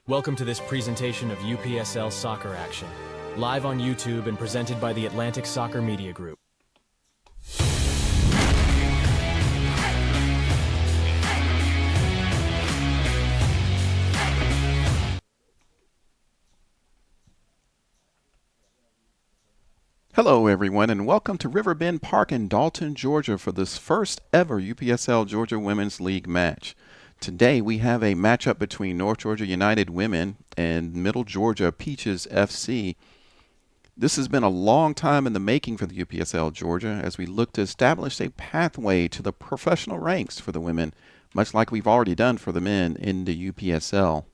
Welcome to this presentation of UPSL Soccer Action, live on YouTube and presented by the Atlantic Soccer Media Group. Hello everyone and welcome to Riverbend Park in Dalton, Georgia for this first ever UPSL Georgia Women's League match. Today we have a matchup between North Georgia United Women and Middle Georgia Peaches FC. This has been a long time in the making for the UPSL Georgia as we look to establish a pathway to the professional ranks for the women, much like we've already done for the men in the UPSL.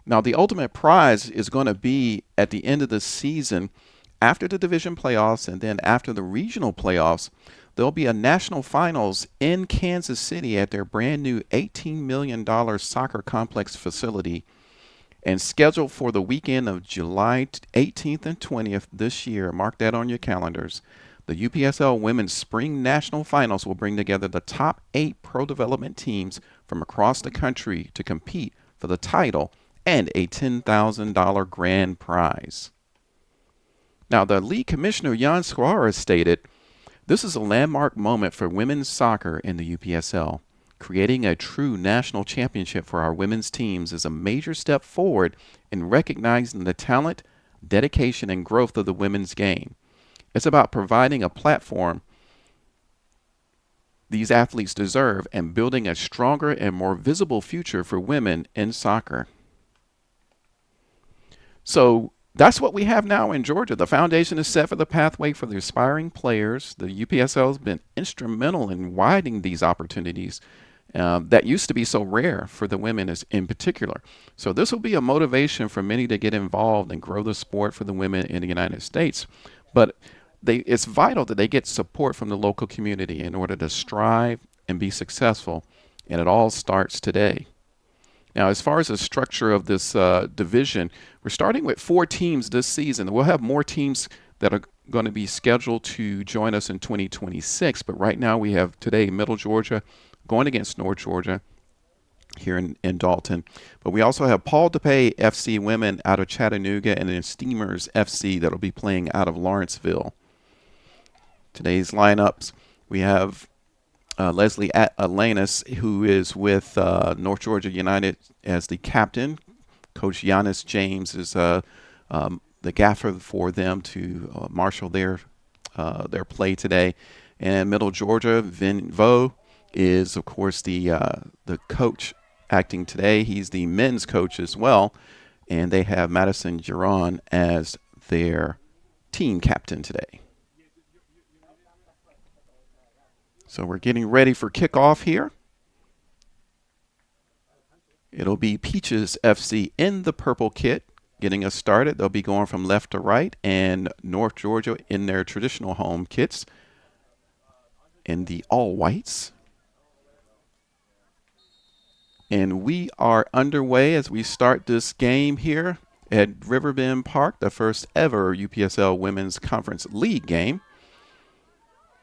Now the ultimate prize is going to be at the end of the season. After the division playoffs and then after the regional playoffs, there'll be a national finals in Kansas City at their brand new $18 million soccer complex facility and scheduled for the weekend of July 18th and 20th this year. Mark that on your calendars. The UPSL Women's Spring National Finals will bring together the top 8 pro development teams from across the country to compete for the title and a $10,000 grand prize. Now, the league commissioner, Jan Squara, stated, "This is a landmark moment for women's soccer in the UPSL. Creating a true national championship for our women's teams is a major step forward in recognizing the talent, dedication, and growth of the women's game. It's about providing a platform these athletes deserve and building a stronger and more visible future for women in soccer." So that's what we have now in Georgia. The foundation is set for the pathway for the aspiring players. The UPSL has been instrumental in widening these opportunities that used to be so rare for the women in particular. So this will be a motivation for many to get involved and grow the sport for the women in the United States. But it's vital that they get support from the local community in order to strive and be successful. And it all starts today. Now, as far as the structure of this division, we're starting with 4 teams this season. We'll have more teams that are going to be scheduled to join us in 2026. But right now we have today Middle Georgia going against North Georgia here in Dalton. But we also have Paul DePay FC women out of Chattanooga and then Steamers FC that will be playing out of Lawrenceville. Today's lineups, we have Leslie Alanis, who is with North Georgia United as the captain. Coach Giannis James is the gaffer for them to marshal their play today. And Middle Georgia, Vin Vo is, of course, the coach acting today. He's the men's coach as well. And they have Madison Giron as their team captain today. So we're getting ready for kickoff here. It'll be Peaches FC in the purple kit getting us started. They'll be going from left to right, and North Georgia in their traditional home kits in the all whites. And we are underway as we start this game here at Riverbend Park, the first ever UPSL Women's Conference League game.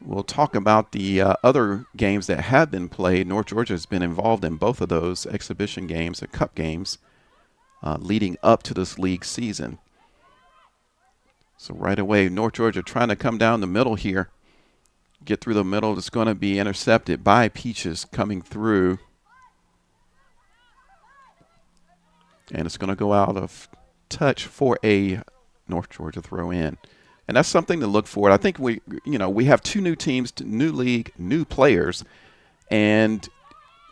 We'll talk about the other games that have been played. North Georgia has been involved in both of those exhibition games and cup games leading up to this league season. So right away, North Georgia trying to come down the middle here, get through the middle. It's going to be intercepted by Peaches coming through. And it's going to go out of touch for a North Georgia throw in. And that's something to look for. I think we have 2 new teams, new league, new players, and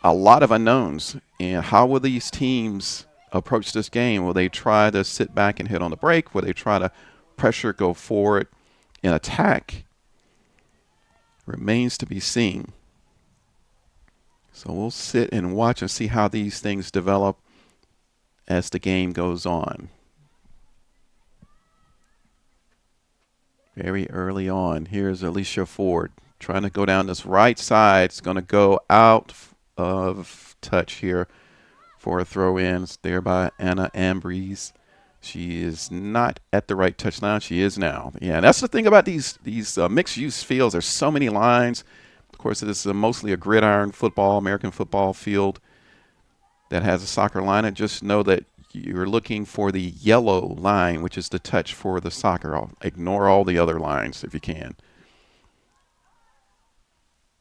a lot of unknowns. And how will these teams approach this game? Will they try to sit back and hit on the break? Will they try to pressure, go forward, and attack? Remains to be seen. So we'll sit and watch and see how these things develop as the game goes on. Very early on, here's Alicia Ford trying to go down this right side. It's going to go out of touch here for a throw in. It's there by Anna Ambrose. She is not at the right touchline. She is now. Yeah, that's the thing about these mixed-use fields. There's so many lines. Of course, it is mostly a gridiron football, American football field. that has a soccer line, and just know that you're looking for the yellow line, which is the touch for the soccer. I'll ignore all the other lines if you can.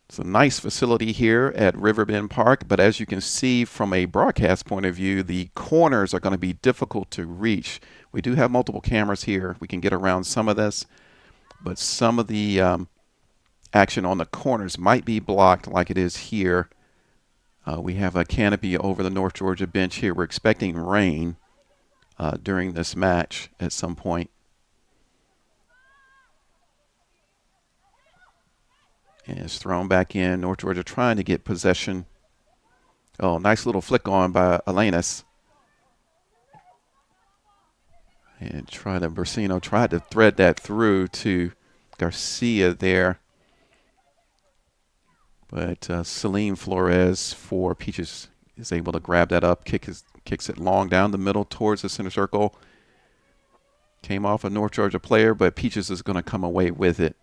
It's a nice facility here at Riverbend Park, but as you can see from a broadcast point of view, the corners are going to be difficult to reach. We do have multiple cameras here. We can get around some of this, but some of the action on the corners might be blocked like it is here. We have a canopy over the North Georgia bench here. We're expecting rain during this match at some point. And it's thrown back in. North Georgia trying to get possession. Oh, nice little flick on by Alanis. And Bursino tried to thread that through to Garcia there. But Celine Flores for Peaches is able to grab that up, kicks it long down the middle towards the center circle. Came off a North Georgia player, but Peaches is going to come away with it.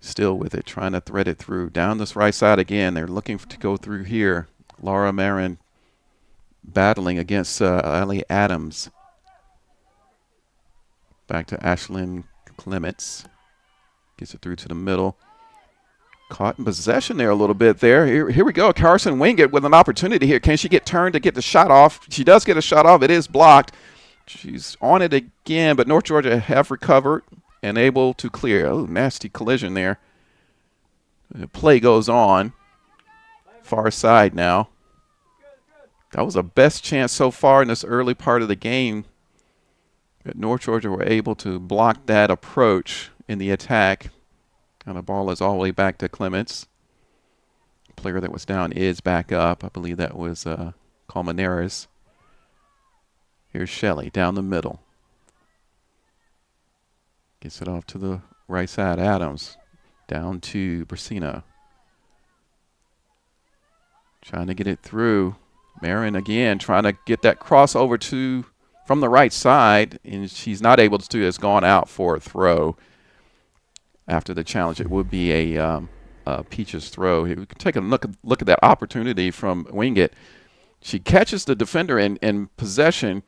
Still with it, trying to thread it through. Down this right side again. They're looking to go through here. Laura Marin battling against Ali Adams. Back to Ashlyn Clements. Gets it through to the middle. Caught in possession there a little bit there. Here we go. Carson Wingate with an opportunity here. Can she get turned to get the shot off? She does get a shot off. It is blocked. She's on it again, but North Georgia have recovered and able to clear. Oh, nasty collision there. The play goes on. Far side now. That was the best chance so far in this early part of the game that North Georgia were able to block that approach in the attack. And the ball is all the way back to Clements. The player that was down is back up. I believe that was Colmenares. Here's Shelley down the middle. Gets it off to the right side. Adams down to Bursino. Trying to get it through. Marin again trying to get that crossover from the right side, and she's not able to do it. It's gone out for a throw. After the challenge, it would be a Peaches throw. We can take a look at that opportunity from Wingate. She catches the defender in possession.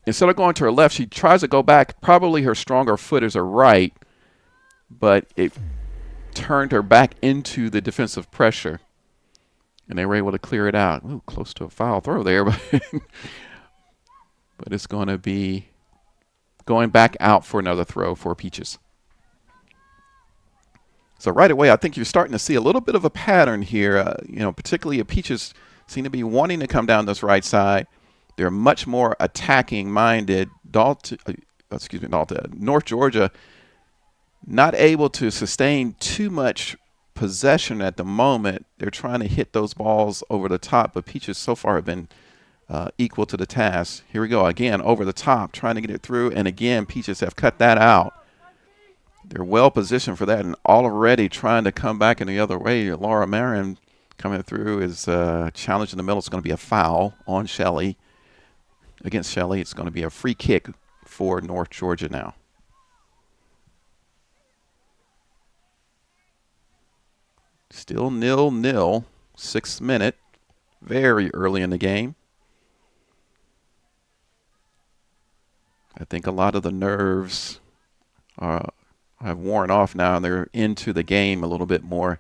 Instead of going to her left, she tries to go back. Probably her stronger foot is her right, but it turned her back into the defensive pressure, and they were able to clear it out. Ooh, close to a foul throw there, but but it's going to be going back out for another throw for Peaches. So right away, I think you're starting to see a little bit of a pattern here. Particularly Peaches seem to be wanting to come down this right side. They're much more attacking-minded. North Georgia not able to sustain too much possession at the moment. They're trying to hit those balls over the top, but Peaches so far have been equal to the task. Here we go again, over the top, trying to get it through, and again, Peaches have cut that out. They're well positioned for that and already trying to come back in the other way. Laura Marin coming through is challenged in the middle. It's going to be a foul on Shelley. Against Shelley, it's going to be a free kick for North Georgia now. Still 0-0, 6th minute, very early in the game. I think a lot of the nerves have worn off now, and they're into the game a little bit more.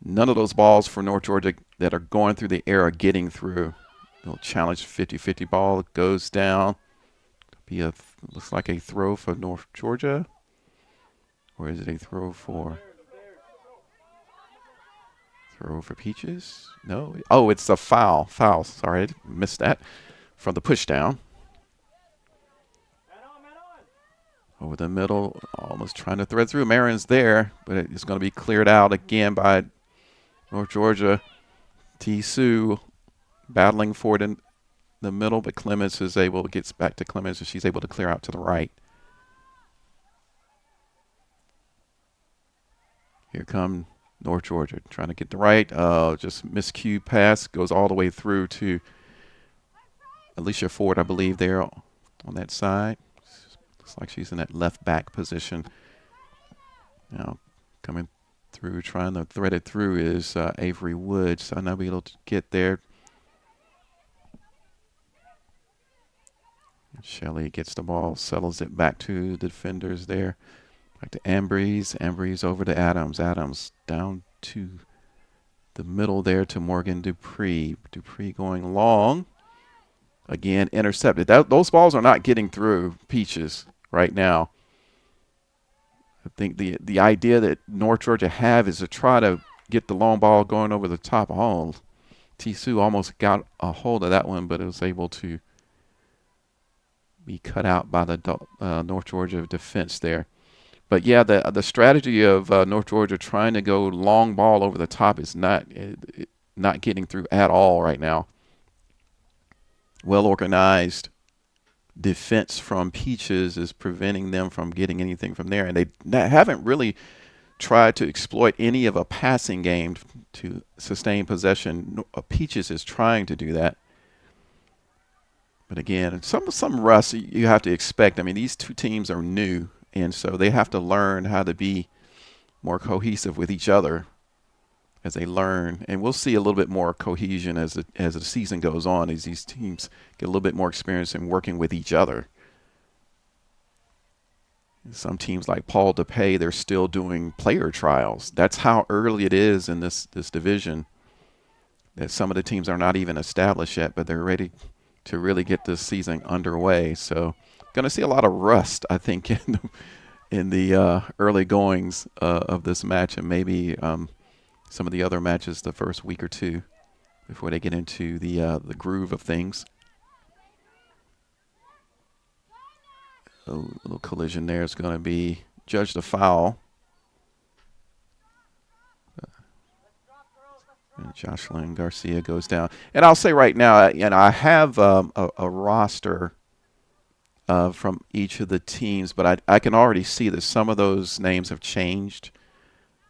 None of those balls for North Georgia that are going through the air are getting through. They'll challenge 50-50 ball. It goes down. Looks like a throw for North Georgia. Or is it a throw for Peaches? No. Oh, it's a foul. Foul. Sorry, I missed that. From the push down. Over the middle, almost trying to thread through. Marin's there, but it's going to be cleared out again by North Georgia. T-Sue battling for it in the middle, but Clements gets back to Clements, and she's able to clear out to the right. Here come North Georgia trying to get the right. Just miscued pass, goes all the way through to Alicia Ford, I believe, there on that side. Looks like she's in that left back position. Now coming through, trying to thread it through is Avery Woods. So now be able to get there. Shelley gets the ball, settles it back to the defenders there. Back to Ambrose. Ambrose over to Adams. Adams down to the middle there to Morgan Dupree. Dupree going long. Again, intercepted. Those balls are not getting through Peaches right now. I think the idea that North Georgia have is to try to get the long ball going over the top. Oh, Tisu almost got a hold of that one, but it was able to be cut out by the North Georgia defense there. But yeah, the strategy of North Georgia trying to go long ball over the top is not getting through at all right now. Well organized defense from Peaches is preventing them from getting anything from there, and they haven't really tried to exploit any of a passing game to sustain possession. Peaches is trying to do that. But again, some rust you have to expect. I mean, these two teams are new, and so they have to learn how to be more cohesive with each other as they learn. And we'll see a little bit more cohesion as the season goes on, as these teams get a little bit more experience in working with each other. Some teams like Paul DePay, they're still doing player trials. That's how early it is in this division, that some of the teams are not even established yet, but they're ready to really get this season underway. So going to see a lot of rust, I think, in the early goings of this match, and maybe some of the other matches the first week or two before they get into the groove of things. A little collision there is going to be judged a foul. And Jocelyn Garcia goes down. And I'll say right now, I have a roster from each of the teams, but I can already see that some of those names have changed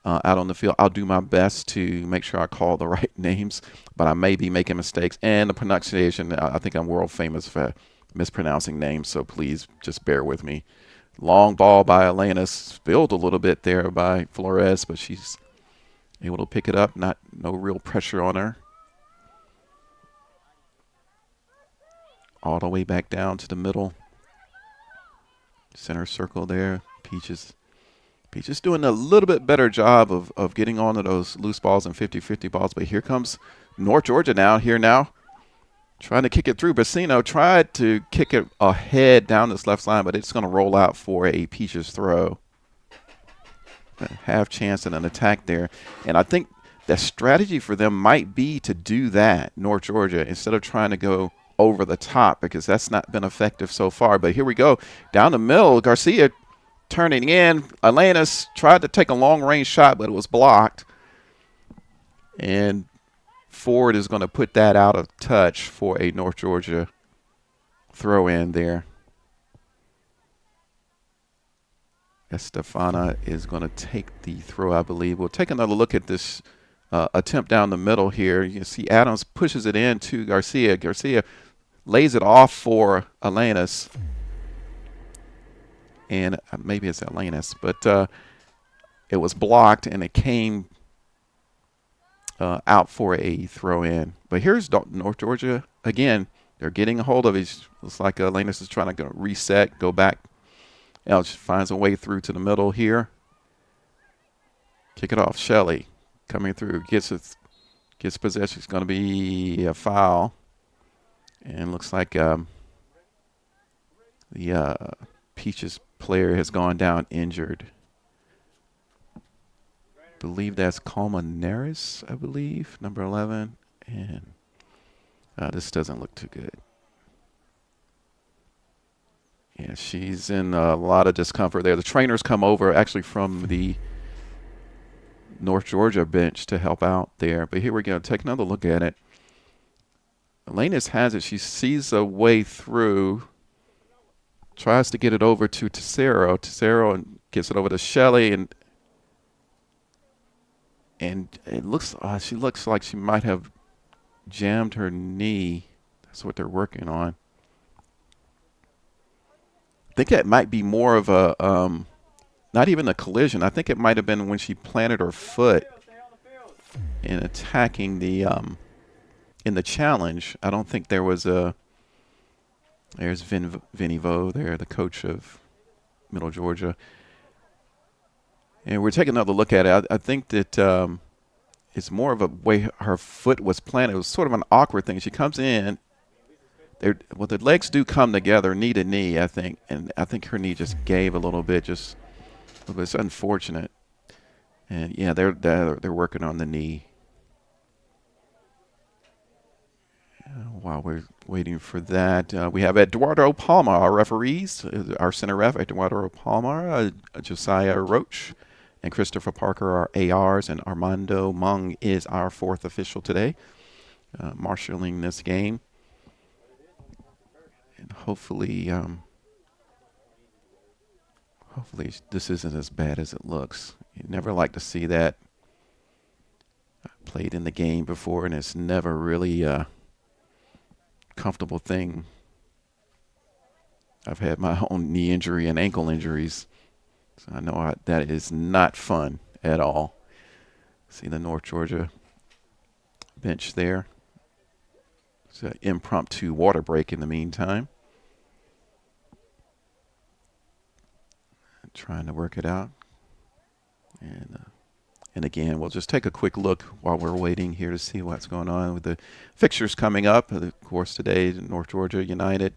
out on the field. I'll do my best to make sure I call the right names, but I may be making mistakes. And the pronunciation, I think I'm world famous for mispronouncing names, so please just bear with me. Long ball by Elena, spilled a little bit there by Flores, but she's able to pick it up. No real pressure on her. All the way back down to the middle. Center circle there. Peaches doing a little bit better job of getting onto those loose balls and 50-50 balls. But here comes North Georgia now. Trying to kick it through. Bassino tried to kick it ahead down this left line, but it's going to roll out for a Peaches throw. Half chance in an attack there. And I think the strategy for them might be to do that, North Georgia, instead of trying to go over the top, because that's not been effective so far. But here we go. Down the middle, Garcia turning in. Elena's tried to take a long-range shot, but it was blocked. And Ford is going to put that out of touch for a North Georgia throw-in there. Estefana is going to take the throw, I believe. We'll take another look at this attempt down the middle here. You can see Adams pushes it in to Garcia. Garcia lays it off for Elenas. And maybe it's Elenas, but it was blocked, and it came out for a throw-in. But here's North Georgia. Again, they're getting a hold of it. Looks like Elenas is trying to reset, go back. Elch finds a way through to the middle here. Kick it off. Shelley coming through. Gets possession. It's going to be a foul. And looks like the Peaches player has gone down injured. Believe that's Colmenares, I believe, number 11. And this doesn't look too good. Yeah, she's in a lot of discomfort there. The trainers come over actually from the North Georgia bench to help out there. But here we go. Take another look at it. Elenas has it. She sees a way through. Tries to get it over to Tesoro. Tesoro gets it over to Shelley, and it looks she looks like she might have jammed her knee. That's what they're working on. I think that might be more of a not even a collision. I think it might have been when she planted her foot in attacking the in the challenge. I don't think there was a. There's Vinny Vo there, the coach of Middle Georgia. And we're taking another look at it. I think that it's more of a way her foot was planted. It was sort of an awkward thing. She comes in. Well, the legs do come together, knee to knee, I think. And I think her knee just gave a little bit. It was unfortunate. And, yeah, they're working on the knee. While we're waiting for that, we have Eduardo Palma, our referees, our center ref, Eduardo Palma, Josiah Roach, and Christopher Parker, our ARs, and Armando Mung is our fourth official today, marshaling this game. And hopefully this isn't as bad as it looks. You never like to see that. I played in the game before, and it's never really comfortable thing. I've had my own knee injury and ankle injuries, so I know that is not fun at all. See the North Georgia bench there. It's an impromptu water break in the meantime. Trying to work it out. And again, we'll just take a quick look while we're waiting here to see what's going on with the fixtures coming up. Of course, today, North Georgia United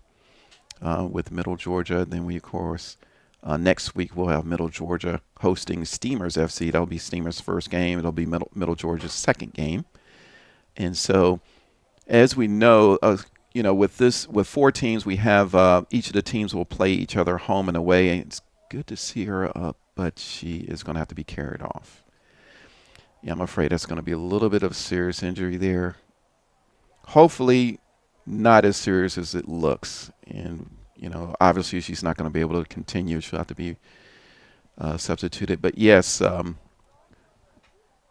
with Middle Georgia. Then we, of course, next week we'll have Middle Georgia hosting Steamers FC. That'll be Steamers' first game. It'll be Middle Georgia's second game. And so, as we know, with four teams, we have each of the teams will play each other home and away. And it's good to see her up, but she is going to have to be carried off. Yeah, I'm afraid that's going to be a little bit of serious injury there. Hopefully not as serious as it looks. And, obviously she's not going to be able to continue. She'll have to be substituted. But, yes,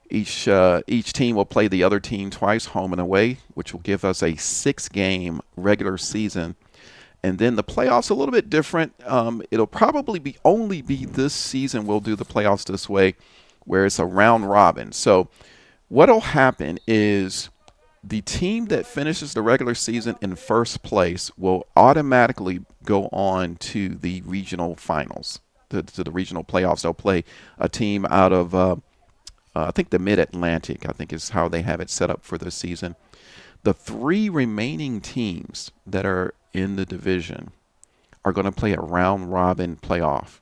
each team will play the other team twice, home and away, which will give us a 6-game regular season. And then the playoffs a little bit different. It'll probably only be this season we'll do the playoffs this way, where it's a round robin. So what'll happen is the team that finishes the regular season in first place will automatically go on to the regional finals, to the regional playoffs. They'll play a team out of, I think the Mid-Atlantic, I think is how they have it set up for this season. The 3 remaining teams that are in the division are going to play a round robin playoff.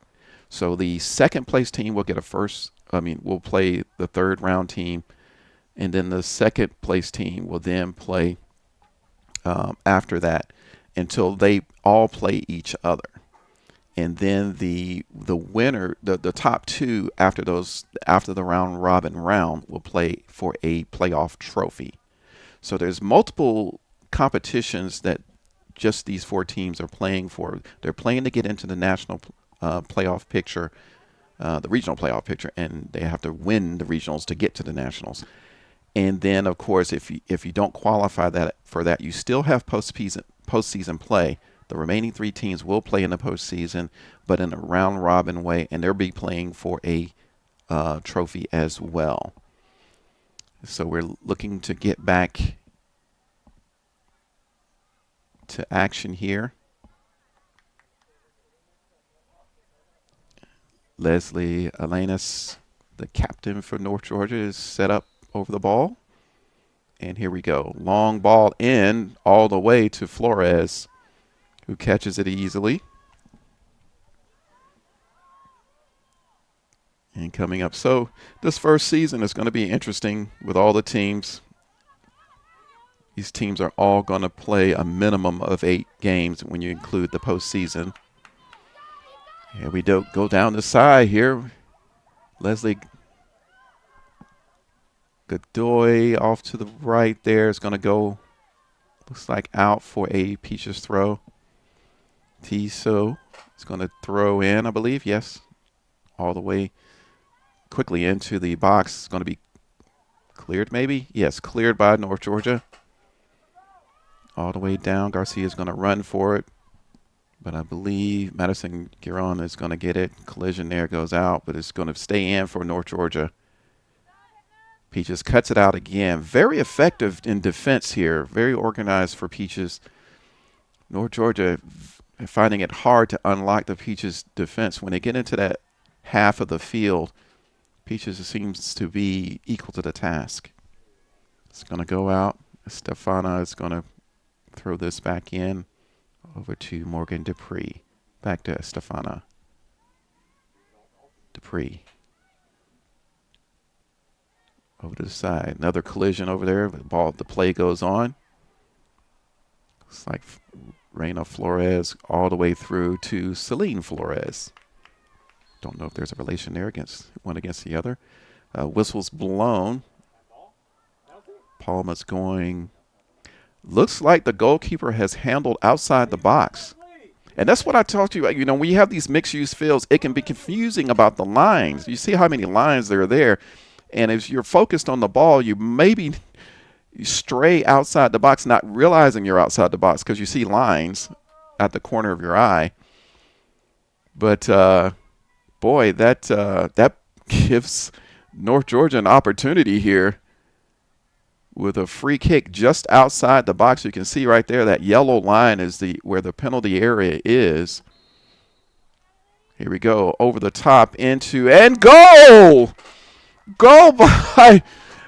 So the second place team will will play the third round team, and then the second place team will then play after that until they all play each other. And then the winner, the top 2 after the round robin round will play for a playoff trophy. So there's multiple competitions that just these 4 teams are playing for. They're playing to get into the national playoff picture, the regional playoff picture, and they have to win the regionals to get to the nationals. And then, of course, if you don't qualify for that, you still have postseason play. The remaining 3 teams will play in the postseason, but in a round robin way, and they'll be playing for a trophy as well. So we're looking to get back to action here. Leslie Alanis, the captain for North Georgia, is set up over the ball. And here we go. Long ball in all the way to Flores, who catches it easily. And coming up. So this first season is going to be interesting with all the teams. These teams are all going to play a minimum of 8 games when you include the postseason. Here we go down the side here. Leslie Godoy off to the right there is going to go, looks like out for a Peaches throw. Tiso is going to throw in, I believe. Yes. All the way quickly into the box. It's going to be cleared maybe. Yes, cleared by North Georgia. All the way down. Garcia is going to run for it. But I believe Madison Giron is going to get it. Collision there, goes out, but it's going to stay in for North Georgia. Peaches cuts it out again. Very effective in defense here. Very organized for Peaches. North Georgia finding it hard to unlock the Peaches defense. When they get into that half of the field, Peaches seems to be equal to the task. It's going to go out. Stefana is going to throw this back in over to Morgan Dupree. Back to Stefana. Dupree. Over to the side. Another collision over there. The play goes on. It's like Reina Flores all the way through to Celine Flores. Don't know if there's a relation there against one against the other. Whistle's blown. Palma's going. Looks like the goalkeeper has handled outside the box. And that's what I talked to you about. You know, when you have these mixed-use fields, it can be confusing about the lines. You see how many lines there are there. And if you're focused on the ball, you maybe stray outside the box, not realizing you're outside the box because you see lines at the corner of your eye. But, boy, that gives North Georgia an opportunity here with a free kick just outside the box. You can see right there that yellow line is where the penalty area is. Here we go, over the top into, and goal! Goal by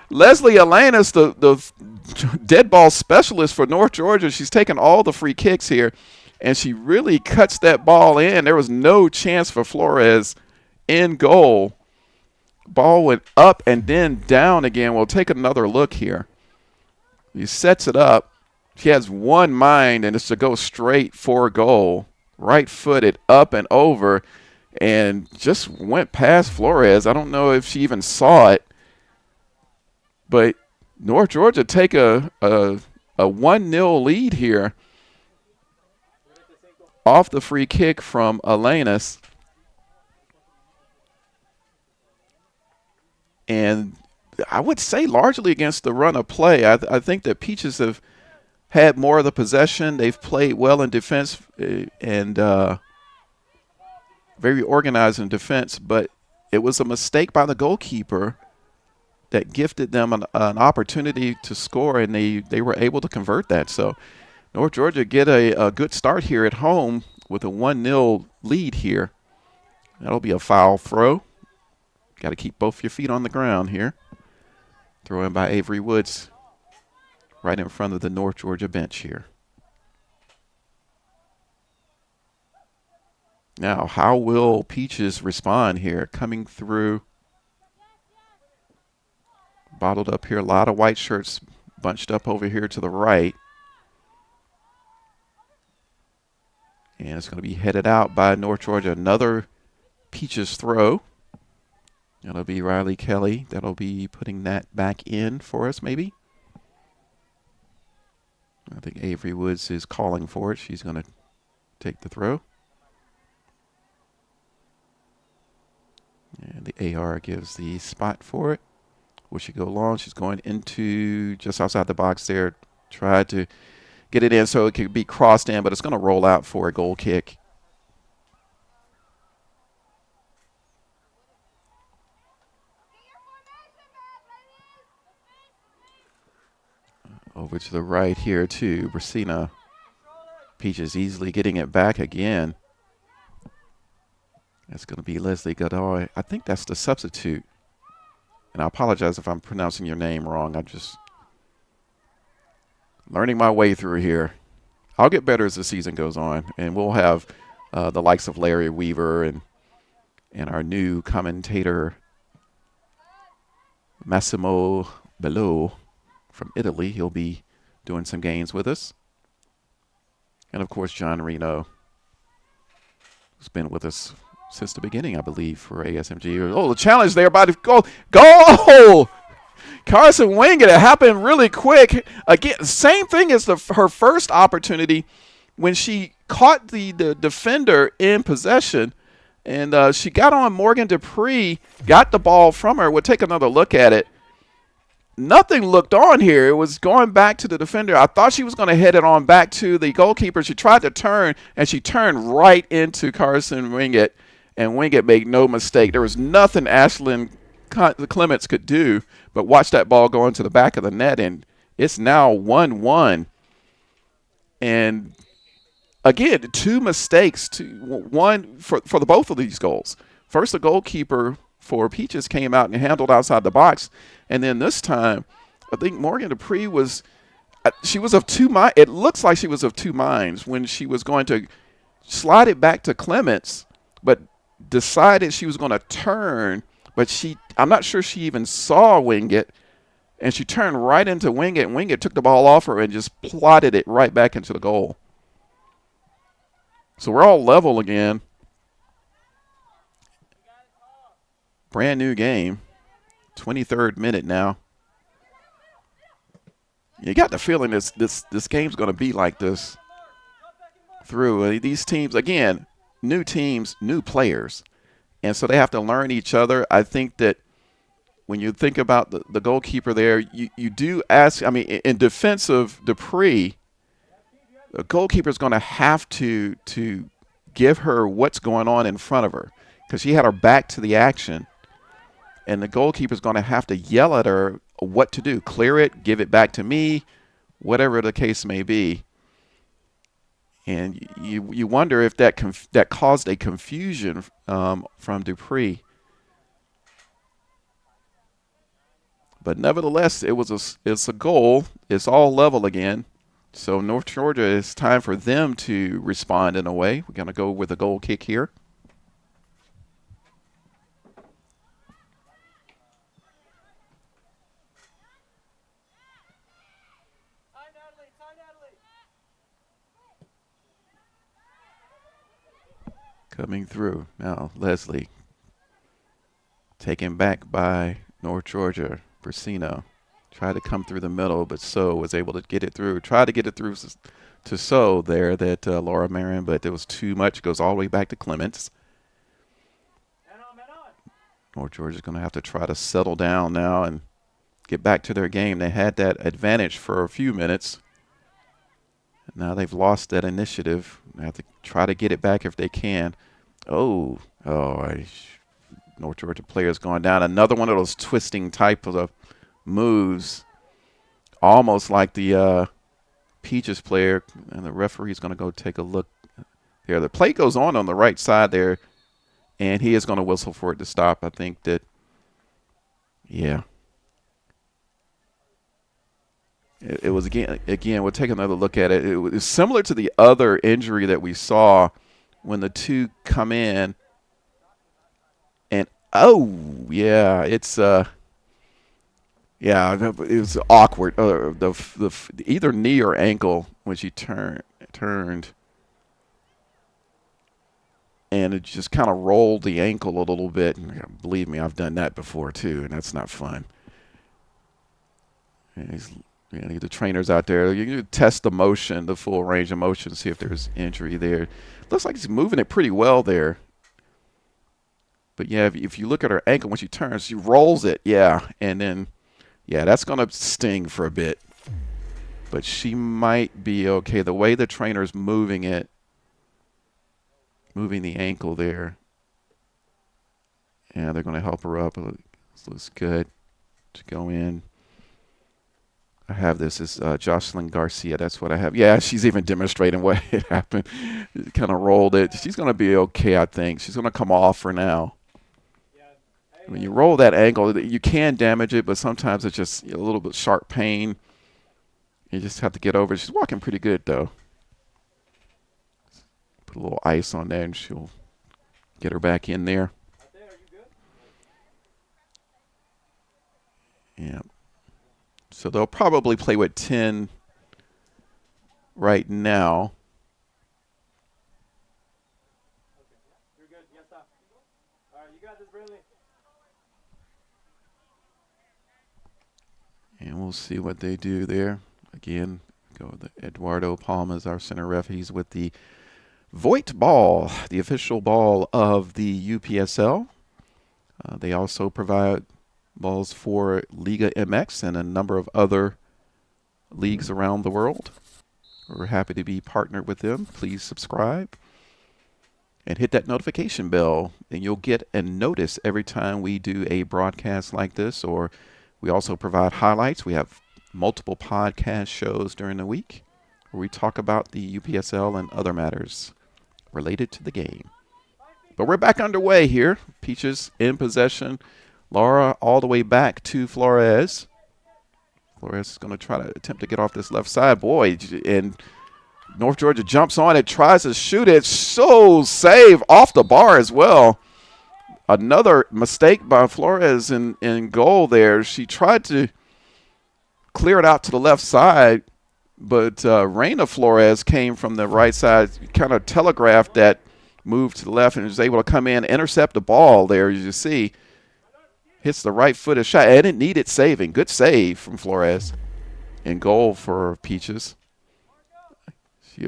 Leslie Alanis, the dead ball specialist for North Georgia. She's taken all the free kicks here, and she really cuts that ball in. There was no chance for Flores in goal. Ball went up and then down again. We'll take another look here. He sets it up. She has one mind, and it's to go straight for goal. Right-footed, up and over, and just went past Flores. I don't know if she even saw it. But North Georgia take a 1-0 lead here off the free kick from Alanis. And I would say largely against the run of play. I think that Peaches have had more of the possession. They've played well in defense and very organized in defense. But it was a mistake by the goalkeeper that gifted them an opportunity to score, and they were able to convert that. So North Georgia get a good start here at home with a 1-0 lead here. That'll be a foul throw. Got to keep both your feet on the ground here. Throw in by Avery Woods right in front of the North Georgia bench here. Now, how will Peaches respond here? Coming through. Bottled up here. A lot of white shirts bunched up over here to the right. And it's going to be headed out by North Georgia. Another Peaches throw. That'll be Riley Kelly. That'll be putting that back in for us, maybe. I think Avery Woods is calling for it. She's going to take the throw. And the AR gives the spot for it. Will she go long? She's going into just outside the box there. Tried to get it in so it could be crossed in, but it's going to roll out for a goal kick. Over to the right here to Brasina. Peaches easily getting it back again. That's going to be Leslie Godoy. I think that's the substitute. And I apologize if I'm pronouncing your name wrong. I'm just learning my way through here. I'll get better as the season goes on. And we'll have the likes of Larry Weaver and our new commentator, Massimo Bello from Italy. He'll be doing some games with us. And, of course, John Reno, who's been with us since the beginning, I believe, for ASMG. Oh, the challenge there by the goal. Goal! Carson Wing, it happened really quick. Again, same thing as her first opportunity when she caught the defender in possession. And she got on Morgan Dupree, got the ball from her. We'll take another look at it. nothing looked on here. It was going back to the defender. I thought she was going to head it on back to the goalkeeper. She tried to turn, and she turned right into Carson Wingett, and Wingett made no mistake. There was nothing Ashlyn Clements could do but watch that ball go into the back of the net, and it's now 1-1. And again, two mistakes, one for the both of these goals. First, the goalkeeper for Peaches came out and handled outside the box, and then this time, I think Morgan Dupree she was of two minds. It looks like she was of two minds when she was going to slide it back to Clements, but decided she was going to turn. But I'm not sure she even saw Wingett, and she turned right into Wingett. Wingett took the ball off her and just plotted it right back into the goal. So we're all level again. Brand new game. 23rd minute now. You got the feeling this game's going to be like this through. These teams, again, new teams, new players. And so they have to learn each other. I think that when you think about the goalkeeper there, you do ask, I mean, in defense of Dupree, the goalkeeper is going to have to give her what's going on in front of her because she had her back to the action. And the goalkeeper is going to have to yell at her what to do. Clear it, give it back to me, whatever the case may be. And you wonder if that caused a confusion from Dupree. But nevertheless, it's a goal. It's all level again. So North Georgia, it's time for them to respond in a way. We're going to go with a goal kick here. Coming through. Now, Leslie. Taken back by North Georgia. Brasino tried to come through the middle, but So was able to get it through. Tried to get it through to So there, that Laura Marion, but it was too much. Goes all the way back to Clements. North Georgia's going to have to try to settle down now and get back to their game. They had that advantage for a few minutes. Now they've lost that initiative. They have to try to get it back if they can. North Georgia player's gone down. Another one of those twisting type of moves, almost like the Peaches player. And the referee's going to go take a look here. The play goes on the right side there, and he is going to whistle for it to stop. I think that, yeah. It was, again, we'll take another look at it. It was similar to the other injury that we saw when the two come in. And, it was awkward. Either knee or ankle when she turned. And it just kind of rolled the ankle a little bit. And believe me, I've done that before too, and that's not fun. And the trainers out there, you test the motion, the full range of motion, see if there's injury there. Looks like he's moving it pretty well there. But, yeah, if you look at her ankle when she turns, she rolls it, and then, that's going to sting for a bit. But she might be okay. The way the trainer's moving it, moving the ankle there, they're going to help her up. It looks good to go in. I have this is Jocelyn Garcia. That's what I have. Yeah, she's even demonstrating what it happened. Kind of rolled it. She's going to be okay, I think. She's going to come off for now. When you roll that ankle, you can damage it, but sometimes it's just a little bit sharp pain. You just have to get over it. She's walking pretty good, though. Put a little ice on there, and she'll get her back in there. Yeah. So they'll probably play with 10 right now. And we'll see what they do there. Again, go with Eduardo Palma as our center ref. He's with the Voigt ball, the official ball of the UPSL. They also provide balls for Liga MX and a number of other leagues around the world. We're happy to be partnered with them. Please subscribe and hit that notification bell, and you'll get a notice every time we do a broadcast like this. Or we also provide highlights. We have multiple podcast shows during the week where we talk about the UPSL and other matters related to the game. But we're back underway here. Peaches in possession. Laura all the way back to Flores. Flores is going to try to attempt to get off this left side. Boy, and North Georgia jumps on it, tries to shoot it. So save off the bar as well. Another mistake by Flores in goal there. She tried to clear it out to the left side, but Reina Flores came from the right side, kind of telegraphed that move to the left and was able to come in, intercept the ball there, as you see. Hits the right footed shot, and it needed saving. Good save from Flores. And goal for Peaches. She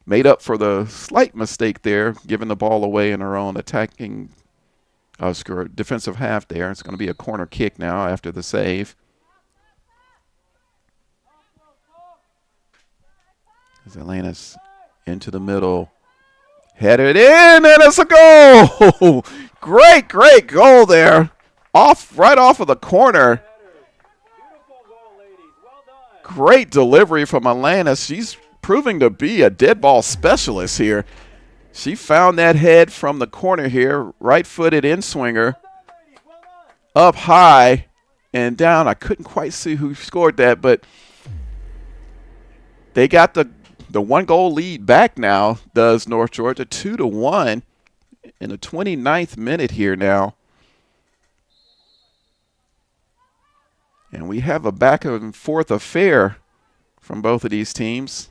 made up for the slight mistake there, giving the ball away in her own attacking defensive half there. It's going to be a corner kick now after the save. As Atlantis into the middle. Headed in, and it's a goal! Great goal there. Right off of the corner. Great delivery from Atlantis. She's proving to be a dead ball specialist here. She found that head from the corner here, right-footed in-swinger, up high and down. I couldn't quite see who scored that, but they got the one-goal lead back now, does North Georgia, 2-1 in the 29th minute here now. And we have a back and forth affair from both of these teams.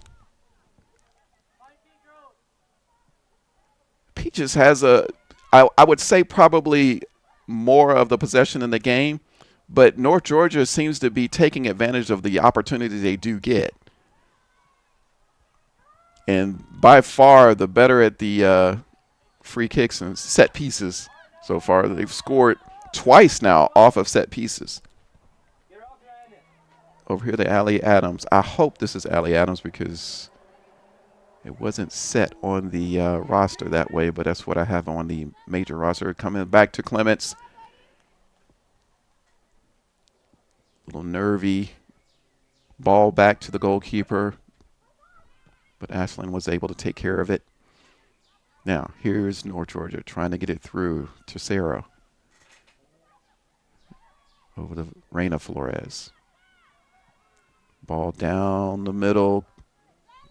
Peaches has I would say probably more of the possession in the game, but North Georgia seems to be taking advantage of the opportunities they do get. And by far the better at the free kicks and set pieces so far. They've scored twice now off of set pieces. Over here, the Allie Adams. I hope this is Allie Adams because it wasn't set on the roster that way, but that's what I have on the major roster. Coming back to Clements. A little nervy. Ball back to the goalkeeper, but Ashlyn was able to take care of it. Now, here's North Georgia trying to get it through to Sarah. Over to Reina Flores. Ball down the middle,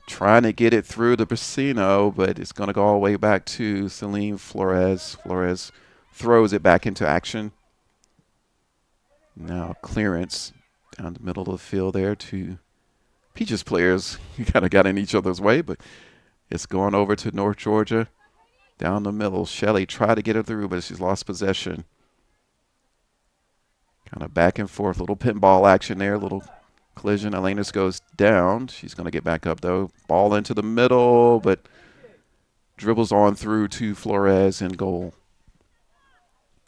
trying to get it through the Pacino, but it's going to go all the way back to Celine Flores. Flores throws it back into action. Now clearance down the middle of the field there to Peaches players. You kind of got in each other's way, but it's going over to North Georgia. Down the middle, Shelley tried to get it through, but she's lost possession. Kind of back and forth, little pinball action there, little collision. Elenis goes down. She's going to get back up, though. Ball into the middle, but dribbles on through to Flores in goal.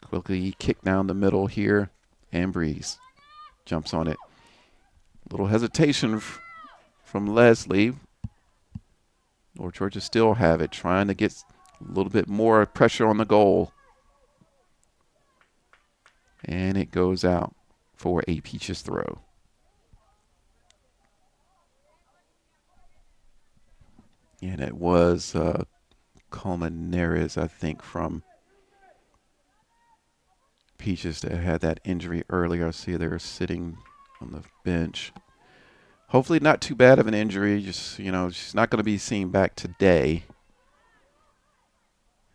Quickly kick down the middle here, and Breeze jumps on it. Little hesitation from Leslie. North Georgia still have it, trying to get a little bit more pressure on the goal. And it goes out for a Peaches throw. And it was Colmenares, I think, from Peaches that had that injury earlier. I see they're sitting on the bench. Hopefully not too bad of an injury. Just, she's not going to be seen back today.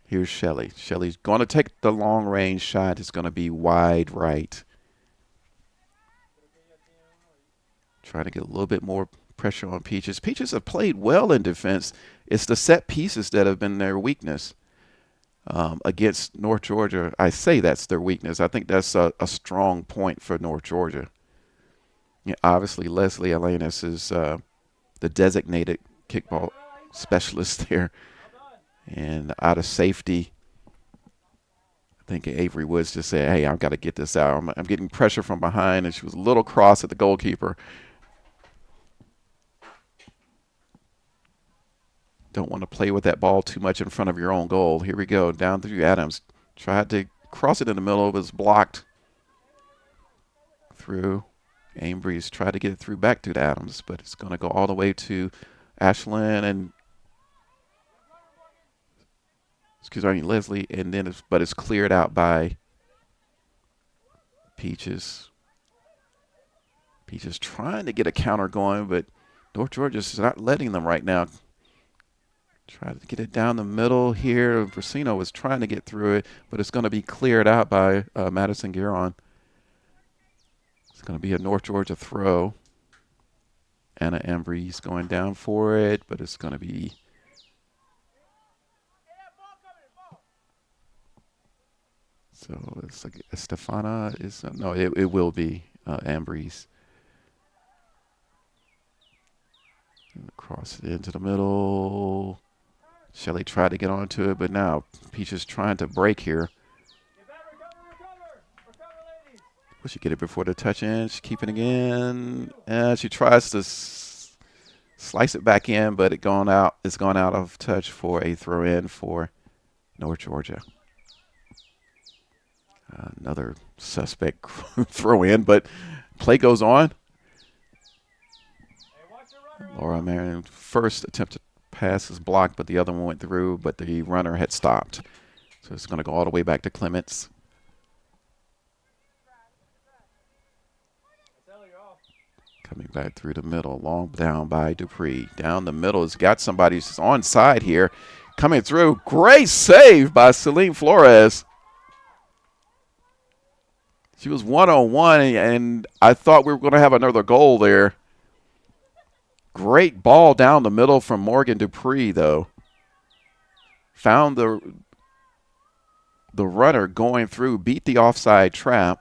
Here's Shelley. Shelley's going to take the long-range shot. It's going to be wide right. Trying to get a little bit more pressure on Peaches. Peaches have played well in defense. It's the set pieces that have been their weakness against North Georgia. I say that's their weakness. I think that's a strong point for North Georgia. Yeah, obviously, Leslie Elenis is the designated kickball specialist there. And out of safety, think Avery Woods just said, hey, I've got to get this out. I'm getting pressure from behind, and she was a little cross at the goalkeeper. Don't want to play with that ball too much in front of your own goal. Here we go, down through Adams. Tried to cross it in the middle, was blocked through. Ambry's tried to get it through back to Adams, but it's going to go all the way to Ashlyn and Leslie, and then it's cleared out by Peaches. Peaches trying to get a counter going, but North Georgia's not letting them right now. Try to get it down the middle here. Brasino was trying to get through it, but it's going to be cleared out by Madison Gueron. It's going to be a North Georgia throw. Anna Embry's going down for it, but it's going to be so it's like Estefana is no, it will be Embry's. Cross it into the middle. Shelley tried to get onto it, but now Peach is trying to break here. Will she get it before the touch in? She keep it again. And she tries to slice it back in, but it's gone out of touch for a throw in for North Georgia. Another suspect throw in, but play goes on. Laura Marion, first attempt to pass is blocked, but the other one went through, but the runner had stopped. So it's going to go all the way back to Clements. Coming back through the middle, long down by Dupree. Down the middle, has got somebody who's onside here. Coming through, great save by Celine Flores. She was one-on-one, and I thought we were going to have another goal there. Great ball down the middle from Morgan Dupree, though. Found the runner going through, beat the offside trap,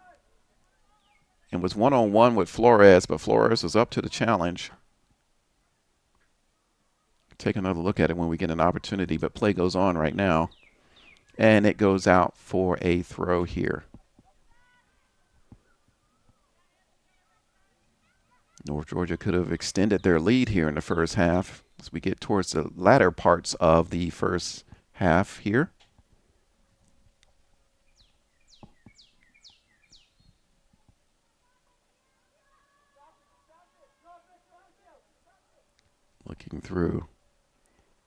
and was one-on-one with Flores, but Flores was up to the challenge. Take another look at it when we get an opportunity, but play goes on right now. And it goes out for a throw here. North Georgia could have extended their lead here in the first half as we get towards the latter parts of the first half here. Looking through,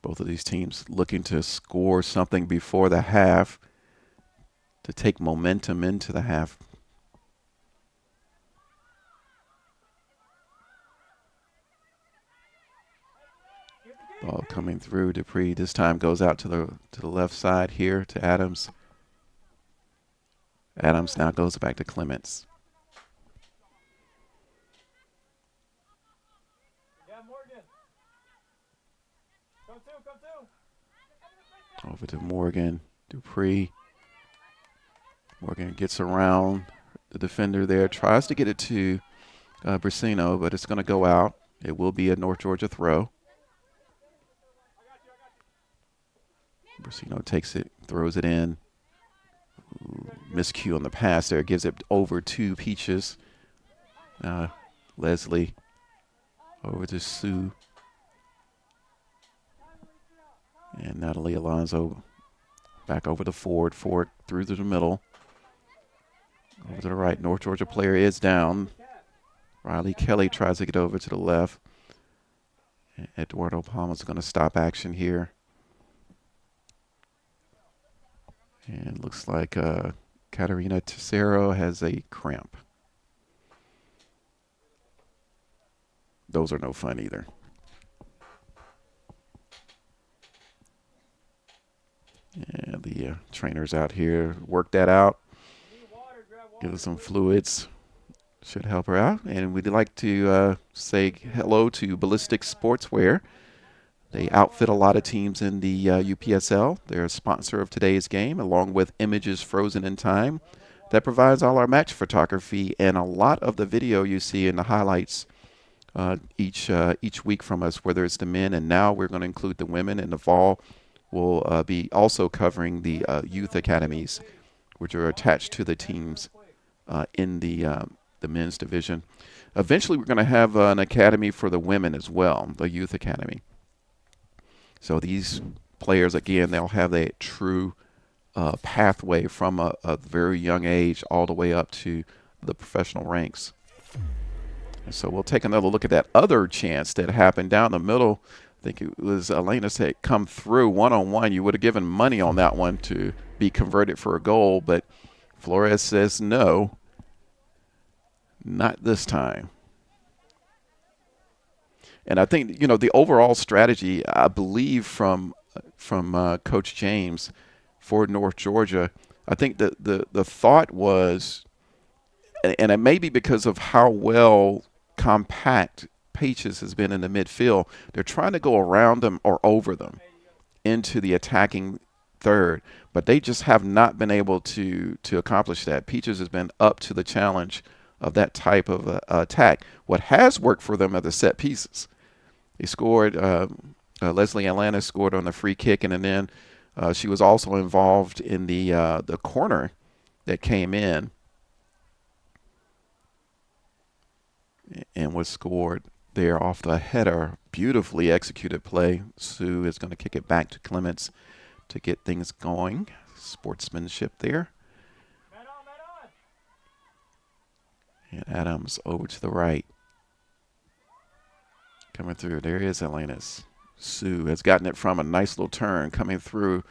both of these teams looking to score something before the half to take momentum into the half. Ball coming through. Dupree this time goes out to the left side here to Adams. Adams now goes back to Clements. Over to Morgan. Dupree. Morgan gets around the defender there. Tries to get it to Brasino, but it's going to go out. It will be a North Georgia throw. Brasino takes it, throws it in. Ooh, miscue on the pass there. Gives it over to Peaches. Leslie over to Sue. And Natalie Alonso back over to Ford. Ford through to the middle. Over to the right. North Georgia player is down. Riley Kelly tries to get over to the left. Eduardo Palma's going to stop action here. And looks like Katarina Tercero has a cramp. Those are no fun either. Yeah, the trainers out here work that out. Give her some fluids. Should help her out. And we'd like to say hello to Ballistic Sportswear. They outfit a lot of teams in the UPSL. They're a sponsor of today's game, along with Images Frozen in Time. That provides all our match photography and a lot of the video you see in the highlights each week from us, whether it's the men, and now we're going to include the women. In the fall, we'll be also covering the youth academies which are attached to the teams in the men's division. Eventually, we're going to have an academy for the women as well, the youth academy. So these players, again, they'll have a true pathway from a very young age all the way up to the professional ranks. And so we'll take another look at that other chance that happened down the middle. I think it was Elena said come through one-on-one. You would have given money on that one to be converted for a goal, but Flores says no, not this time. And I think, the overall strategy, I believe from Coach James for North Georgia, I think the thought was, and it may be because of how well compact Peaches has been in the midfield, they're trying to go around them or over them into the attacking third, but they just have not been able to accomplish that. Peaches has been up to the challenge of that type of attack. What has worked for them are the set pieces. They scored, Leslie Atlanta scored on the free kick, and then she was also involved in the corner that came in and was scored there off the header. Beautifully executed play. Sue is going to kick it back to Clements to get things going. Sportsmanship there. And Adams over to the right. Coming through. There is Elena's. Sue has gotten it from a nice little turn coming through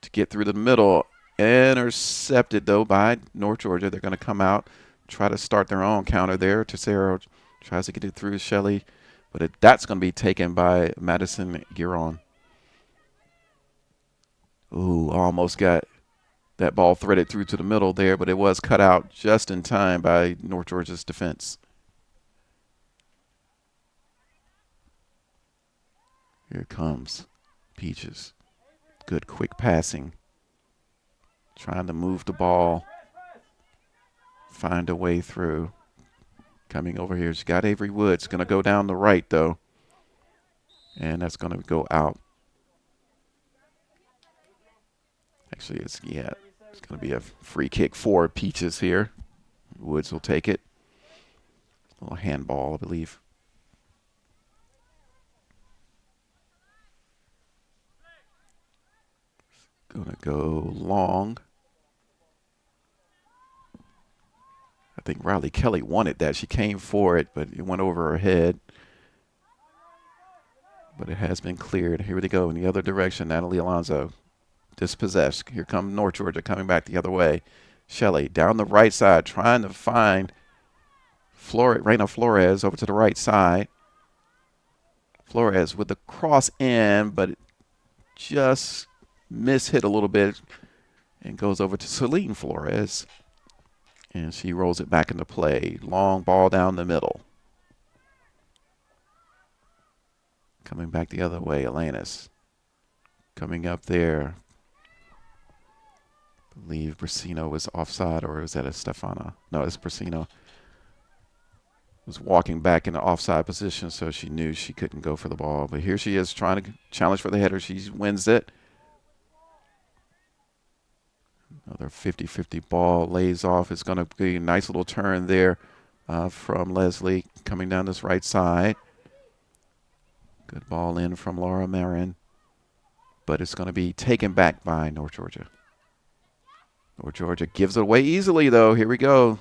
to get through the middle. Intercepted, though, by North Georgia. They're going to come out, try to start their own counter there. Tercero tries to get it through Shelley, but that's going to be taken by Madison Giron. Ooh, almost got that ball threaded through to the middle there, but it was cut out just in time by North Georgia's defense. Here comes Peaches. Good quick passing. Trying to move the ball. Find a way through. Coming over here. She's got Avery Woods. Going to go down the right, though. And that's going to go out. Actually, it's going to be a free kick for Peaches here. Woods will take it. A little handball, I believe. Gonna go long. I think Riley Kelly wanted that. She came for it, but it went over her head. But it has been cleared. Here they go in the other direction. Natalie Alonso dispossessed. Here comes North Georgia coming back the other way. Shelley down the right side trying to find Reina Flores over to the right side. Flores with the cross in, but it just hit a little bit and goes over to Celine Flores. And she rolls it back into play. Long ball down the middle. Coming back the other way, Alanis. Coming up there. I believe Brasino was offside, or was that a Stefano? No, it's Brasino. Was walking back in the offside position, so she knew she couldn't go for the ball. But here she is trying to challenge for the header. She wins it. Another 50-50 ball lays off. It's going to be a nice little turn there from Leslie coming down this right side. Good ball in from Laura Marin. But it's going to be taken back by North Georgia. North Georgia gives it away easily, though. Here we go.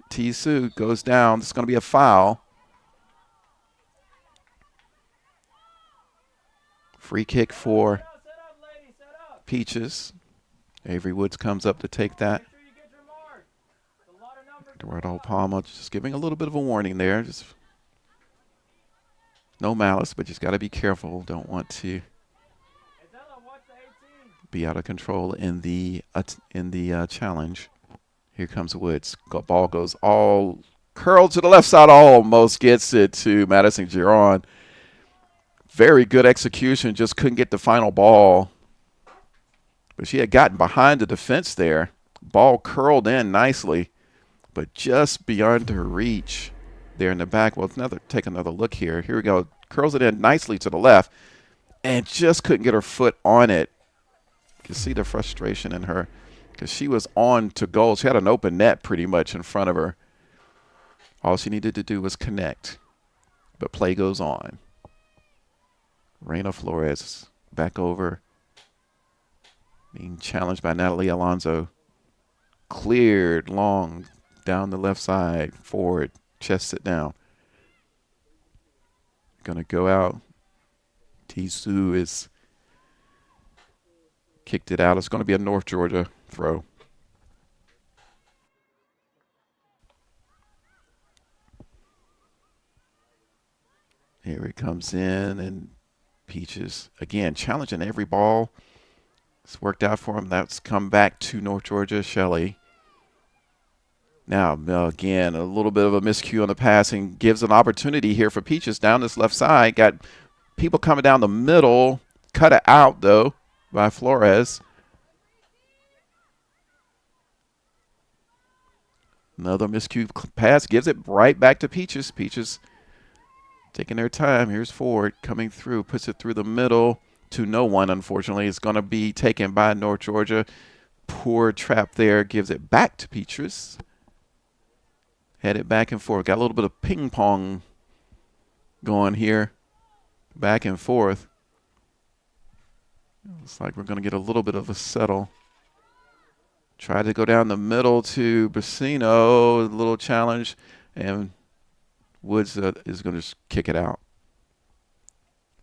T. Sue goes down. It's going to be a foul. Free kick for Peaches. Avery Woods comes up to take that. Eduardo Palma just giving a little bit of a warning there. Just no malice, but just got to be careful. Don't want to be out of control in the challenge. Here comes Woods. Ball goes all curled to the left side. Almost gets it to Madison Giron. Very good execution. Just couldn't get the final ball. But she had gotten behind the defense there. Ball curled in nicely, but just beyond her reach there in the back. Well, take another look here. Here we go. Curls it in nicely to the left and just couldn't get her foot on it. You can see the frustration in her because she was on to goal. She had an open net pretty much in front of her. All she needed to do was connect. But play goes on. Reina Flores back over. Being challenged by Natalie Alonso. Cleared long down the left side. Forward. Chest it down. Going to go out. Tisu is kicked it out. It's going to be a North Georgia throw. Here he comes in, and Peaches, again, challenging every ball. It's worked out for him. That's come back to North Georgia. Shelley. Now, again, a little bit of a miscue on the passing. Gives an opportunity here for Peaches down this left side. Got people coming down the middle. Cut it out, though, by Flores. Another miscue pass. Gives it right back to Peaches. Peaches taking their time. Here's Ford coming through. Puts it through the middle to no one, unfortunately. It's going to be taken by North Georgia. Poor trap there. Gives it back to Peaches. Headed back and forth. Got a little bit of ping pong going here. Back and forth. Looks like we're going to get a little bit of a settle. Tried to go down the middle to Brasino. A little challenge. And Woods is going to just kick it out.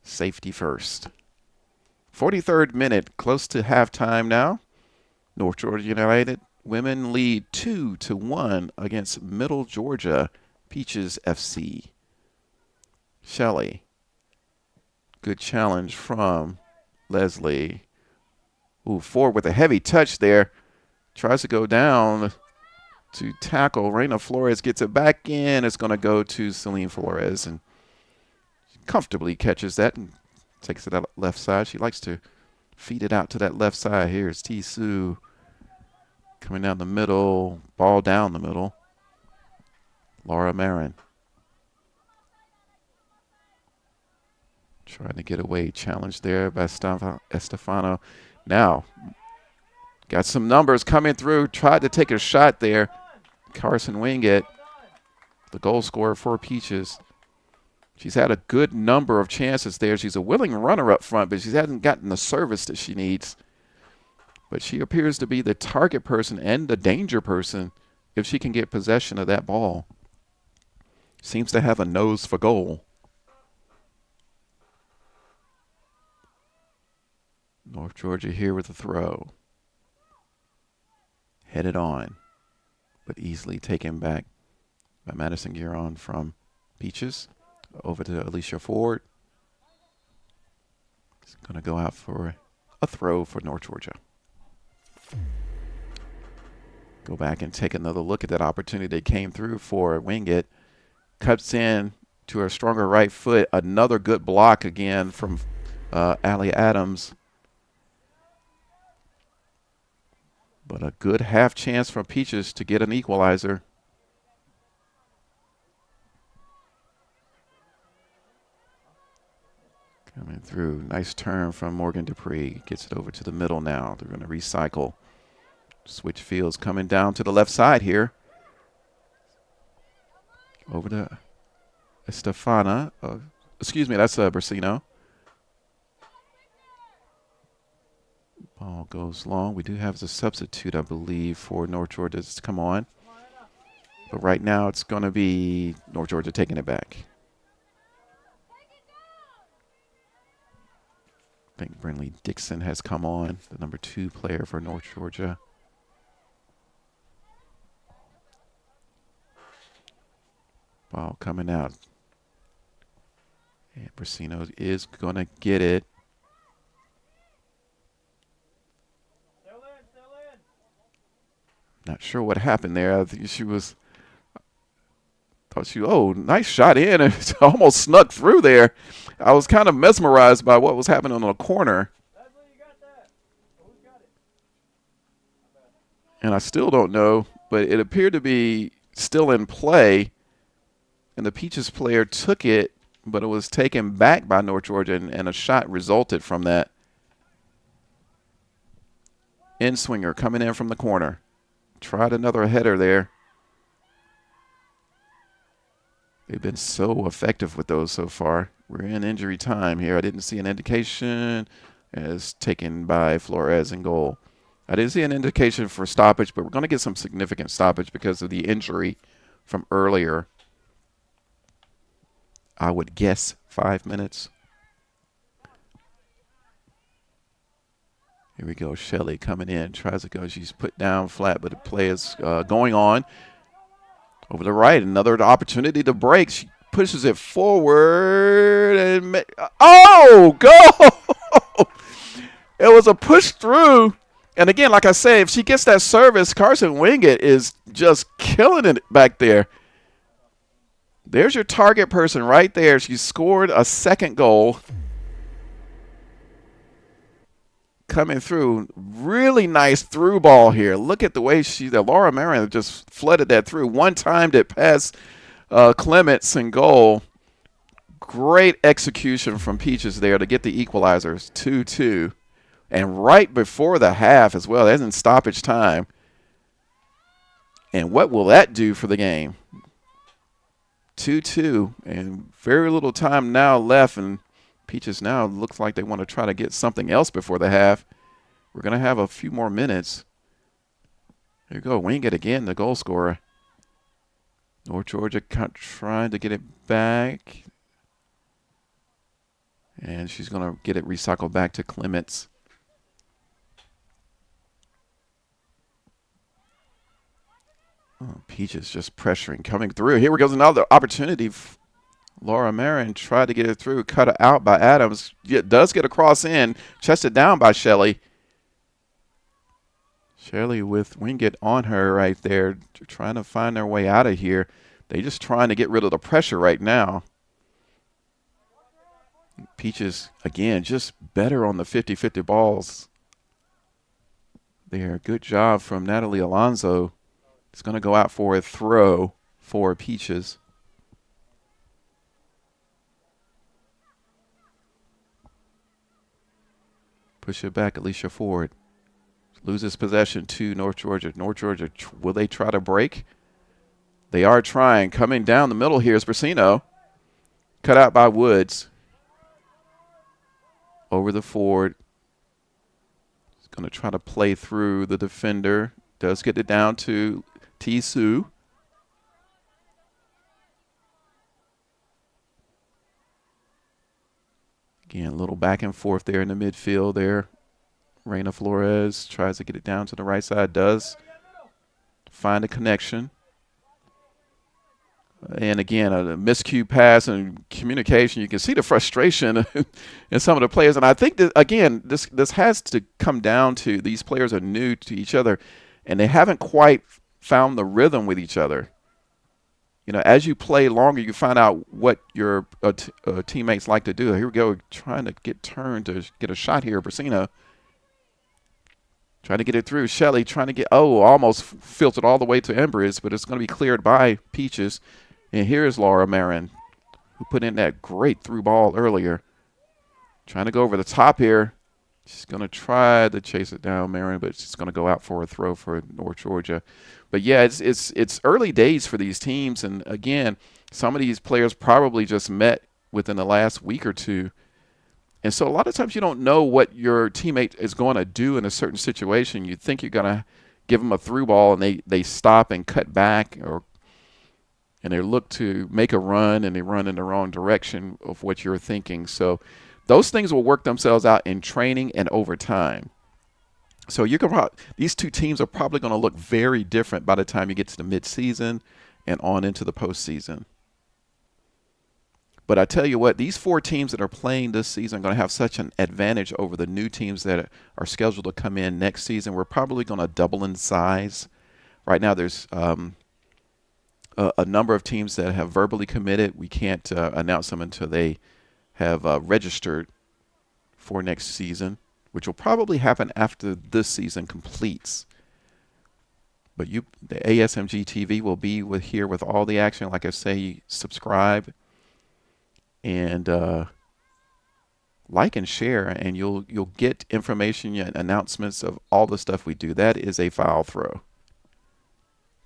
Safety first. 43rd minute. Close to halftime now. North Georgia United women lead 2-1 against Middle Georgia Peaches FC. Shelley. Good challenge from Leslie. Ooh, Ford with a heavy touch there. Tries to go down to tackle. Reina Flores gets it back in. It's going to go to Celine Flores and comfortably catches that and takes it out left side. She likes to feed it out to that left side. Here's Tisu coming down the middle. Ball down the middle. Laura Marin trying to get away. Challenge there by Estefano. Now, got some numbers coming through. Tried to take a shot there. Carson Wingate, the goal scorer for Peaches. She's had a good number of chances there. She's a willing runner up front, but she hasn't gotten the service that she needs. But she appears to be the target person and the danger person if she can get possession of that ball. Seems to have a nose for goal. North Georgia here with a throw. Headed on, but easily taken back by Madison Gueron from Peaches. Over to Alicia Ford. It's going to go out for a throw for North Georgia. Go back and take another look at that opportunity that came through for Wingate. Cuts in to her stronger right foot. Another good block again from Allie Adams. But a good half chance for Peaches to get an equalizer. Coming through. Nice turn from Morgan Dupree. Gets it over to the middle now. They're going to recycle. Switch fields coming down to the left side here. Over to Estefana. Excuse me, that's Brasino. Ball goes long. We do have the substitute, I believe, for North Georgia to come on. But right now it's going to be North Georgia taking it back. I think Brinley Dixon has come on, the number 2 player for North Georgia. Ball coming out. And Brasino is going to get it. Not sure what happened there. I think she was, oh, nice shot in. It almost snuck through there. I was kind of mesmerized by what was happening on the corner. And I still don't know, but it appeared to be still in play. And the Peaches player took it, but it was taken back by North Georgia, and a shot resulted from that. In-swinger coming in from the corner. Tried another header there. They've been so effective with those so far. We're in injury time here. I didn't see an indication as taken by Flores in goal. I didn't see an indication for stoppage, but we're going to get some significant stoppage because of the injury from earlier. I would guess 5 minutes. Here we go. Shelley coming in. Tries to go. She's put down flat, but the play is going on. Over the right. Another opportunity to break. She pushes it forward. And oh, go! It was a push through. And again, like I say, if she gets that service, Carson Wingett is just killing it back there. There's your target person right there. She scored a second goal. Coming through. Really nice through ball here. Look at the way Laura Marin just flooded that through. One timed it past Clements in goal. Great execution from Peaches there to get the equalizers. 2-2. And right before the half as well. That's in stoppage time. And what will that do for the game? 2-2. And very little time now left. And Peaches now looks like they want to try to get something else before the half. We're going to have a few more minutes. There you go. Wingett again, the goal scorer. North Georgia trying to get it back. And she's going to get it recycled back to Clements. Oh, Peaches just pressuring, coming through. Here goes another opportunity. Laura Marin tried to get it through, cut it out by Adams. It does get a cross in, chested down by Shelley. Shelley with Wingett on her right there, trying to find their way out of here. They just trying to get rid of the pressure right now. Peaches, again, just better on the 50-50 balls there. Good job from Natalie Alonso. It's going to go out for a throw for Peaches. Push it back, Alicia Ford. Loses possession to North Georgia. North Georgia, will they try to break? They are trying. Coming down the middle here is Brasino. Cut out by Woods. Over the Ford. He's going to try to play through the defender. Does get it down to Tisu. Again, a little back and forth there in the midfield there. Reina Flores tries to get it down to the right side. Does find a connection. And again, a miscue pass and communication. You can see the frustration in some of the players. And I think that, again, this has to come down to these players are new to each other, and they haven't quite found the rhythm with each other. You know, as you play longer, you find out what your teammates like to do. Here we go, trying to get turned to get a shot here. Brasino trying to get it through. Shelley trying to get, almost filtered all the way to Embridge, but it's going to be cleared by Peaches. And here's Laura Marin, who put in that great through ball earlier. Trying to go over the top here. She's going to try to chase it down, Marin, but she's going to go out for a throw for North Georgia. But, yeah, it's early days for these teams. And, again, some of these players probably just met within the last week or two. And so a lot of times you don't know what your teammate is going to do in a certain situation. You think you're going to give them a through ball, and they stop and cut back, and they look to make a run, and they run in the wrong direction of what you're thinking. So those things will work themselves out in training and over time. So these two teams are probably going to look very different by the time you get to the midseason and on into the postseason. But I tell you what, these four teams that are playing this season are going to have such an advantage over the new teams that are scheduled to come in next season. We're probably going to double in size. Right now there's a number of teams that have verbally committed. We can't announce them until they have registered for next season, which will probably happen after this season completes. But the ASMG TV will be here with all the action. Like I say, subscribe. And like and share, and you'll get information and announcements of all the stuff we do. That is a foul throw.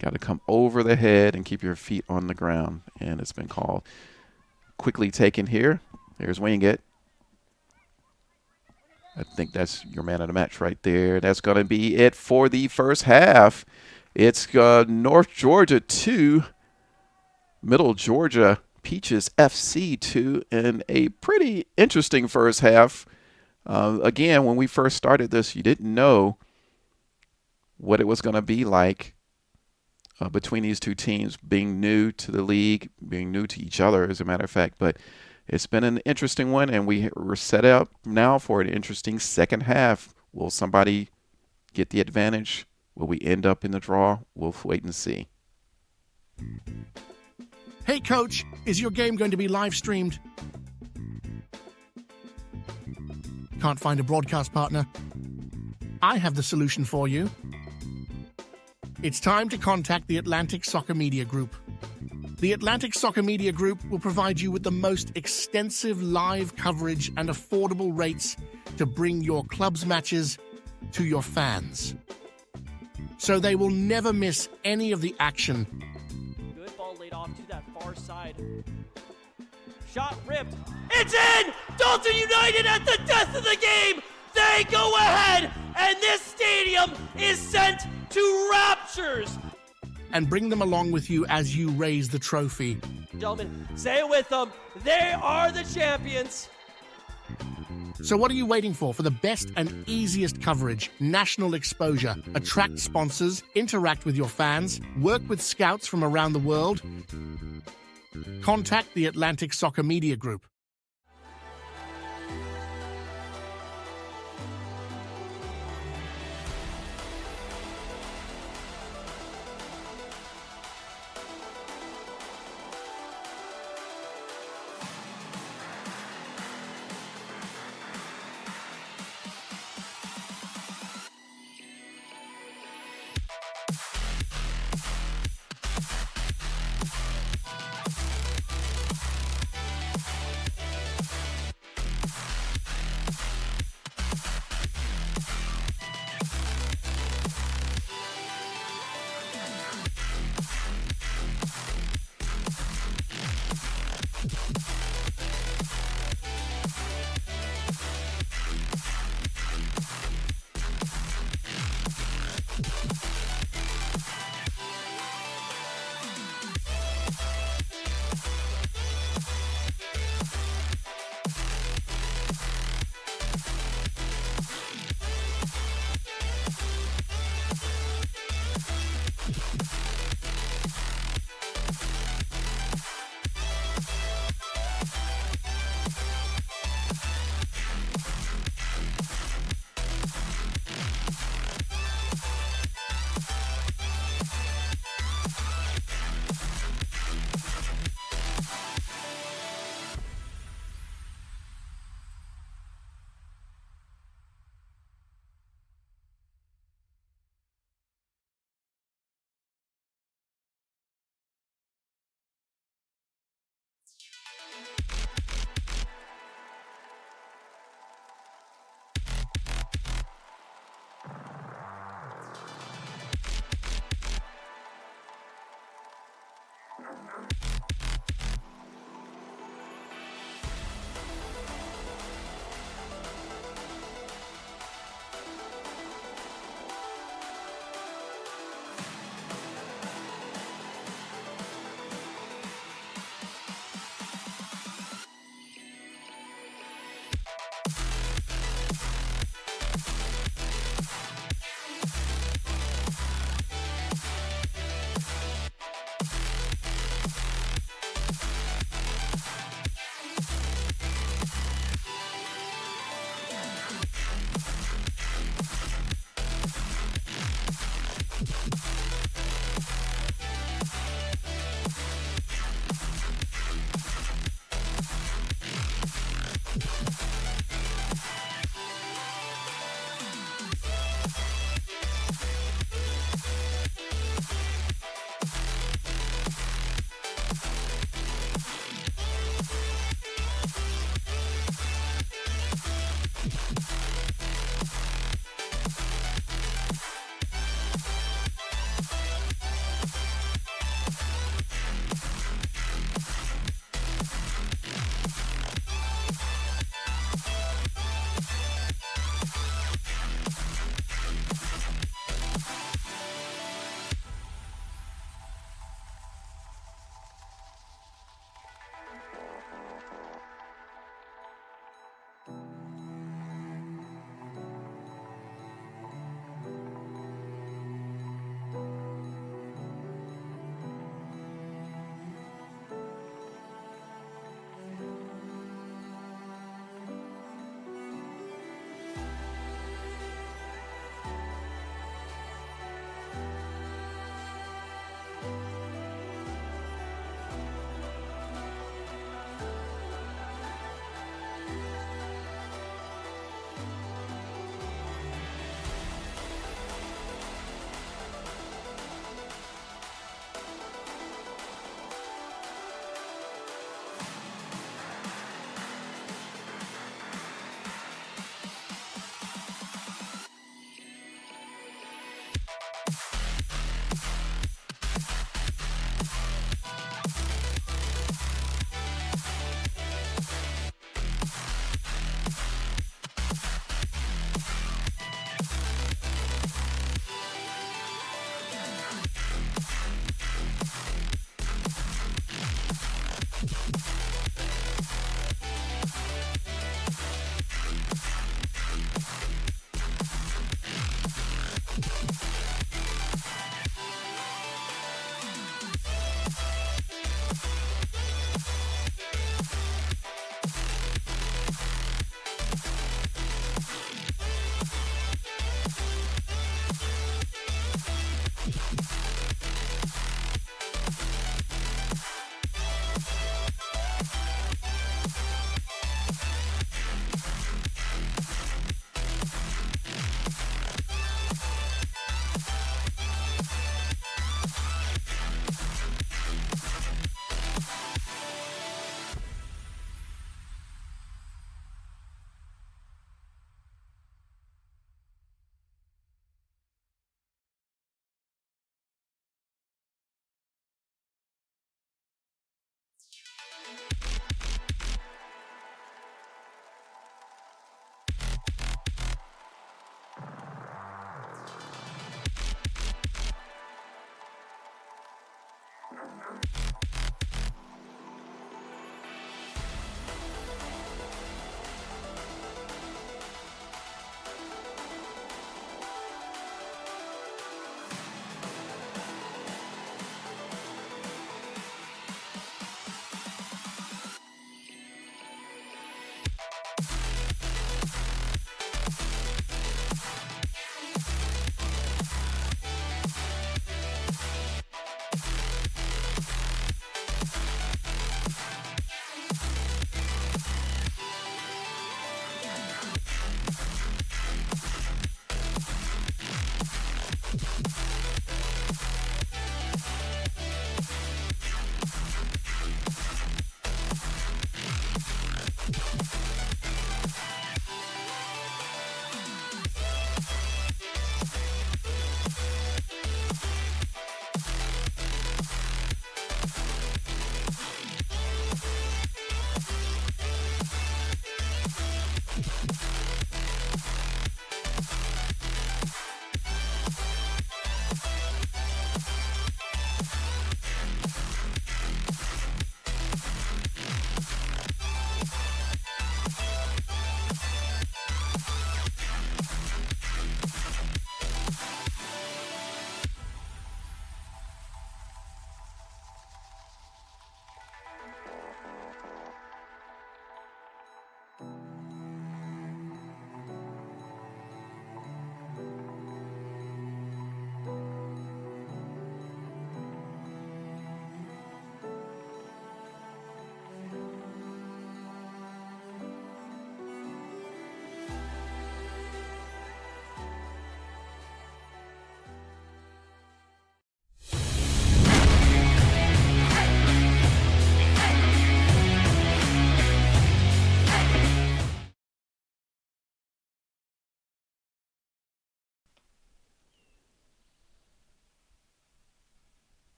Got to come over the head and keep your feet on the ground, and it's been called. Quickly taken here. There's Wingate. I think that's your man of the match right there. That's going to be it for the first half. It's North Georgia 2, Middle Georgia Peaches FC 2, in a pretty interesting first half. Again, when we first started this, you didn't know what it was going to be like between these two teams, being new to the league, being new to each other, as a matter of fact. But it's been an interesting one, and we're set up now for an interesting second half. Will somebody get the advantage? Will we end up in the draw? We'll wait and see. Hey, Coach, is your game going to be live streamed? Can't find a broadcast partner? I have the solution for you. It's time to contact the Atlantic Soccer Media Group. The Atlantic Soccer Media Group will provide you with the most extensive live coverage and affordable rates to bring your club's matches to your fans, so they will never miss any of the action. Good ball laid off to that far side. Shot ripped. It's in! Dalton United at the death of the game! They go ahead, and this stadium is sent to raptures. And bring them along with you as you raise the trophy. Gentlemen, say it with them. They are the champions. So what are you waiting for? For the best and easiest coverage, national exposure, attract sponsors, interact with your fans, work with scouts from around the world? Contact the Atlantic Soccer Media Group.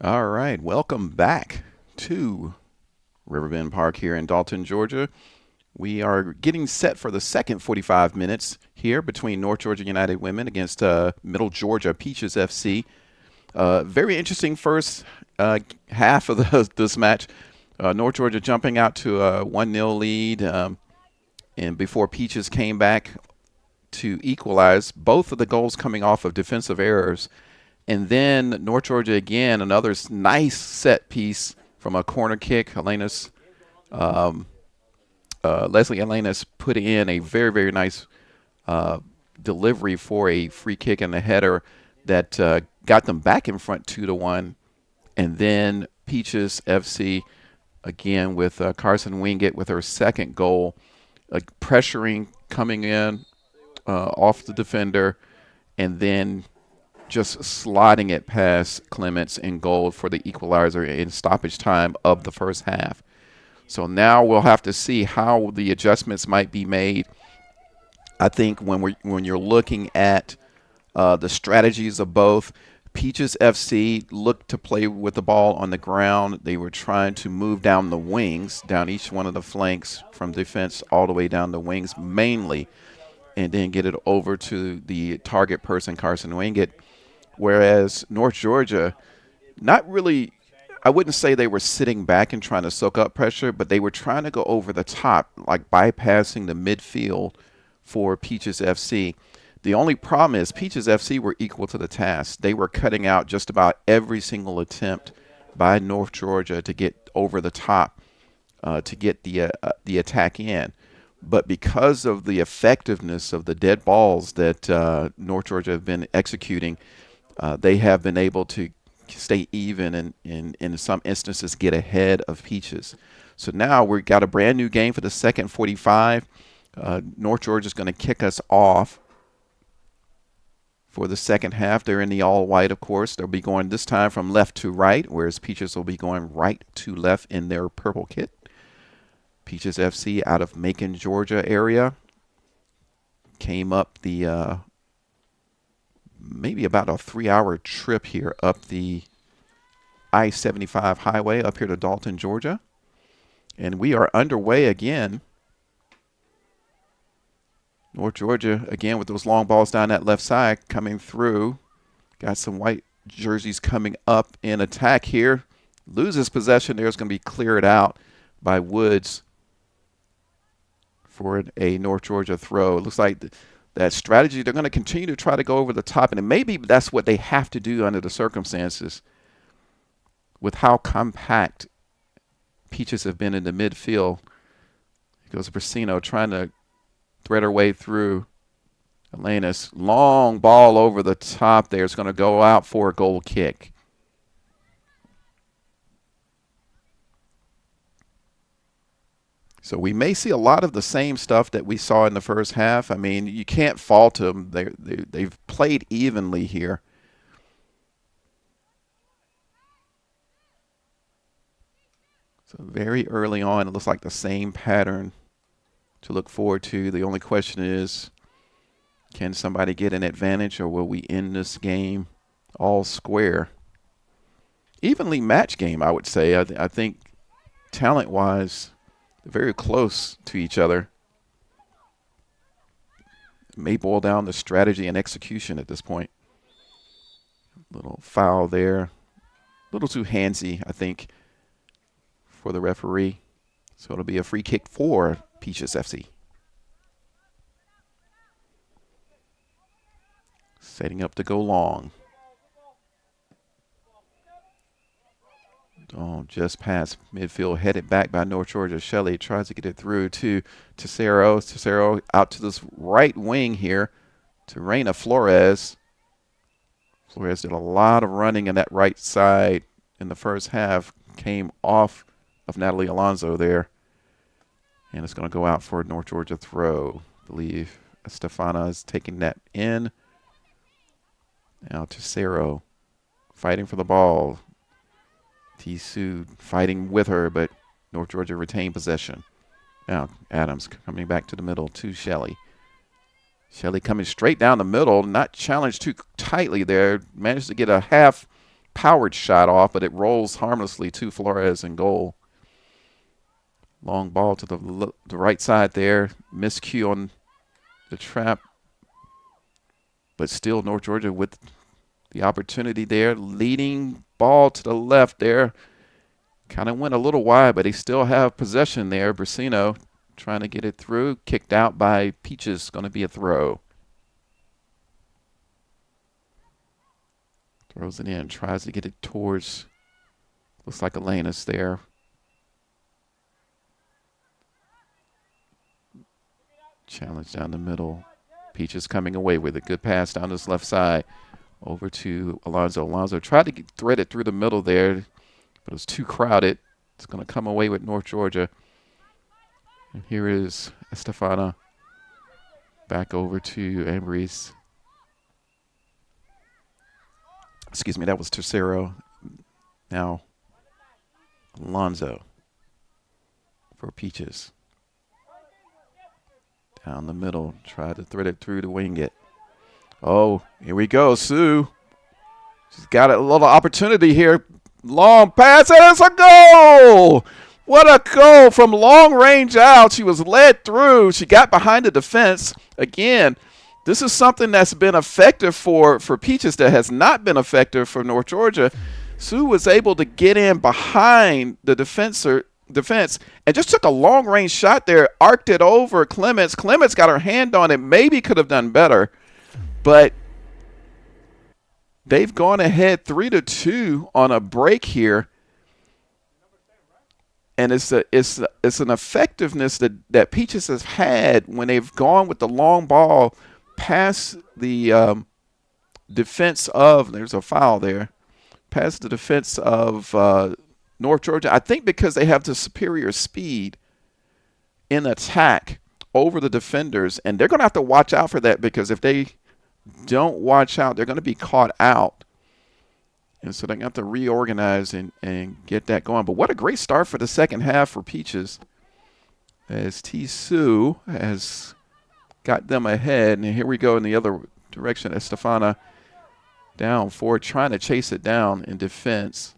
All right, welcome back to Riverbend Park here in Dalton, Georgia. We are getting set for the second 45 minutes here between North Georgia United Women against Middle Georgia Peaches FC. Very interesting first half of this match. North Georgia jumping out to a 1-0 lead, and before Peaches came back to equalize, both of the goals coming off of defensive errors. And then North Georgia again, another nice set piece from a corner kick. Leslie Elenas put in a very, very nice delivery for a free kick and a header that got them back in front 2-1. And then Peaches FC again with Carson Wingett with her second goal, pressuring, coming in off the defender, and then just sliding it past Clements in goal for the equalizer in stoppage time of the first half. So now we'll have to see how the adjustments might be made. I think when you're looking at the strategies of both, Peaches FC looked to play with the ball on the ground. They were trying to move down the wings, down each one of the flanks from defense all the way down the wings mainly, and then get it over to the target person, Carson Wingett. Whereas North Georgia, not really, I wouldn't say they were sitting back and trying to soak up pressure, but they were trying to go over the top, like bypassing the midfield for Peaches FC. The only problem is Peaches FC were equal to the task. They were cutting out just about every single attempt by North Georgia to get over the top, to get the attack in. But because of the effectiveness of the dead balls that North Georgia have been executing, they have been able to stay even and in some instances get ahead of Peaches. So now we've got a brand new game for the second 45. North Georgia is going to kick us off for the second half. They're in the all white, of course. They'll be going this time from left to right, whereas Peaches will be going right to left in their purple kit. Peaches FC out of Macon, Georgia area. Came up the maybe about a 3-hour trip here up the I-75 highway up here to Dalton, Georgia. And we are underway again. North Georgia, again, with those long balls down that left side coming through. Got some white jerseys coming up in attack here. Loses possession there. It's going to be cleared out by Woods for a North Georgia throw. It looks like that strategy, they're going to continue to try to go over the top, and maybe that's what they have to do under the circumstances with how compact Peaches have been in the midfield. Here goes Brasino trying to thread her way through. Elenas, long ball over the top there. It's going to go out for a goal kick. So we may see a lot of the same stuff that we saw in the first half. I mean, you can't fault them. They've played evenly here. So very early on, it looks like the same pattern to look forward to. The only question is, can somebody get an advantage, or will we end this game all square? Evenly matched game, I would say. I think talent-wise, very close to each other. It may boil down to strategy and execution at this point. Little foul there. A little too handsy, I think, for the referee. So it'll be a free kick for Peaches FC. Setting up to go long. Oh, just past midfield, headed back by North Georgia. Shelley tries to get it through to Tesoro. Tesoro out to this right wing here to Reina Flores. Flores did a lot of running in that right side in the first half. Came off of Natalie Alonso there. And it's going to go out for a North Georgia throw. I believe Estefana is taking that in. Now Tesoro fighting for the ball. Tisu fighting with her, but North Georgia retained possession. Now Adams coming back to the middle to Shelley. Shelley coming straight down the middle, not challenged too tightly there. Managed to get a half powered shot off, but it rolls harmlessly to Flores in goal. Long ball to the right side there. Miscue on the trap. But still North Georgia with the opportunity there. Leading ball to the left there. Kind of went a little wide, but they still have possession there. Brasino trying to get it through. Kicked out by Peaches. Going to be a throw. Throws it in. Tries to get it towards, looks like Elena's there. Challenge down the middle. Peaches coming away with it. Good pass down this left side. Over to Alonzo. Alonzo tried to thread it through the middle there, but it was too crowded. It's going to come away with North Georgia. And here is Estefana. Back over to Ambrose. Excuse me, that was Tercero. Now Alonzo for Peaches. Down the middle, tried to thread it through to wing it. Oh, here we go, Sue. She's got a little opportunity here. Long pass, and it's a goal! What a goal from long range out. She was led through. She got behind the defense. Again, this is something that's been effective for Peaches that has not been effective for North Georgia. Sue was able to get in behind the defense and just took a long-range shot there, arced it over Clements. Clements got her hand on it, maybe could have done better, but they've gone ahead 3-2 on a break here, and it's an effectiveness that Peaches has had when they've gone with the long ball past the defense of, there's a foul there, past the defense of North Georgia. I think because they have the superior speed in attack over the defenders, and they're going to have to watch out for that, because if they don't watch out, they're going to be caught out. And so they're going to have to reorganize and get that going. But what a great start for the second half for Peaches, as T-Sue has got them ahead. And here we go in the other direction. Estefana down forward, trying to chase it down in defense.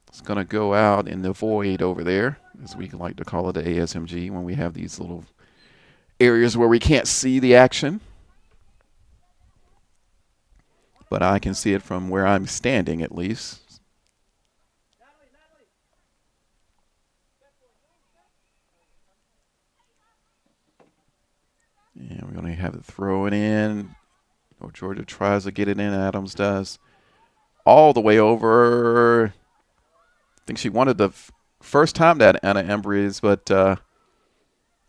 It's going to go out in the void over there, as we like to call it, the ASMG, when we have these little areas where we can't see the action. But I can see it from where I'm standing, at least. And we're going to have it throw it in. North Georgia tries to get it in. Adams does. All the way over. I think she wanted the first time that Anna Embreys, but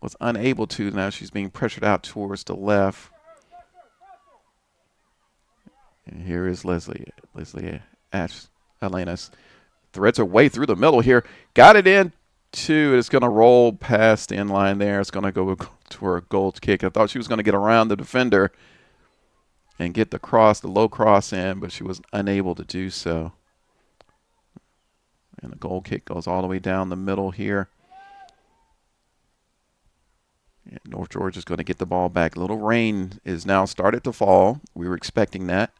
was unable to. Now she's being pressured out towards the left. And here is Leslie Elenas. Threads her way through the middle here. Got it in to, it's going to roll past the inline there. It's going to go to her goal kick. I thought she was going to get around the defender and get the low cross in, but she was unable to do so. And the goal kick goes all the way down the middle here. And North Georgia is going to get the ball back. Little rain is now started to fall. We were expecting that.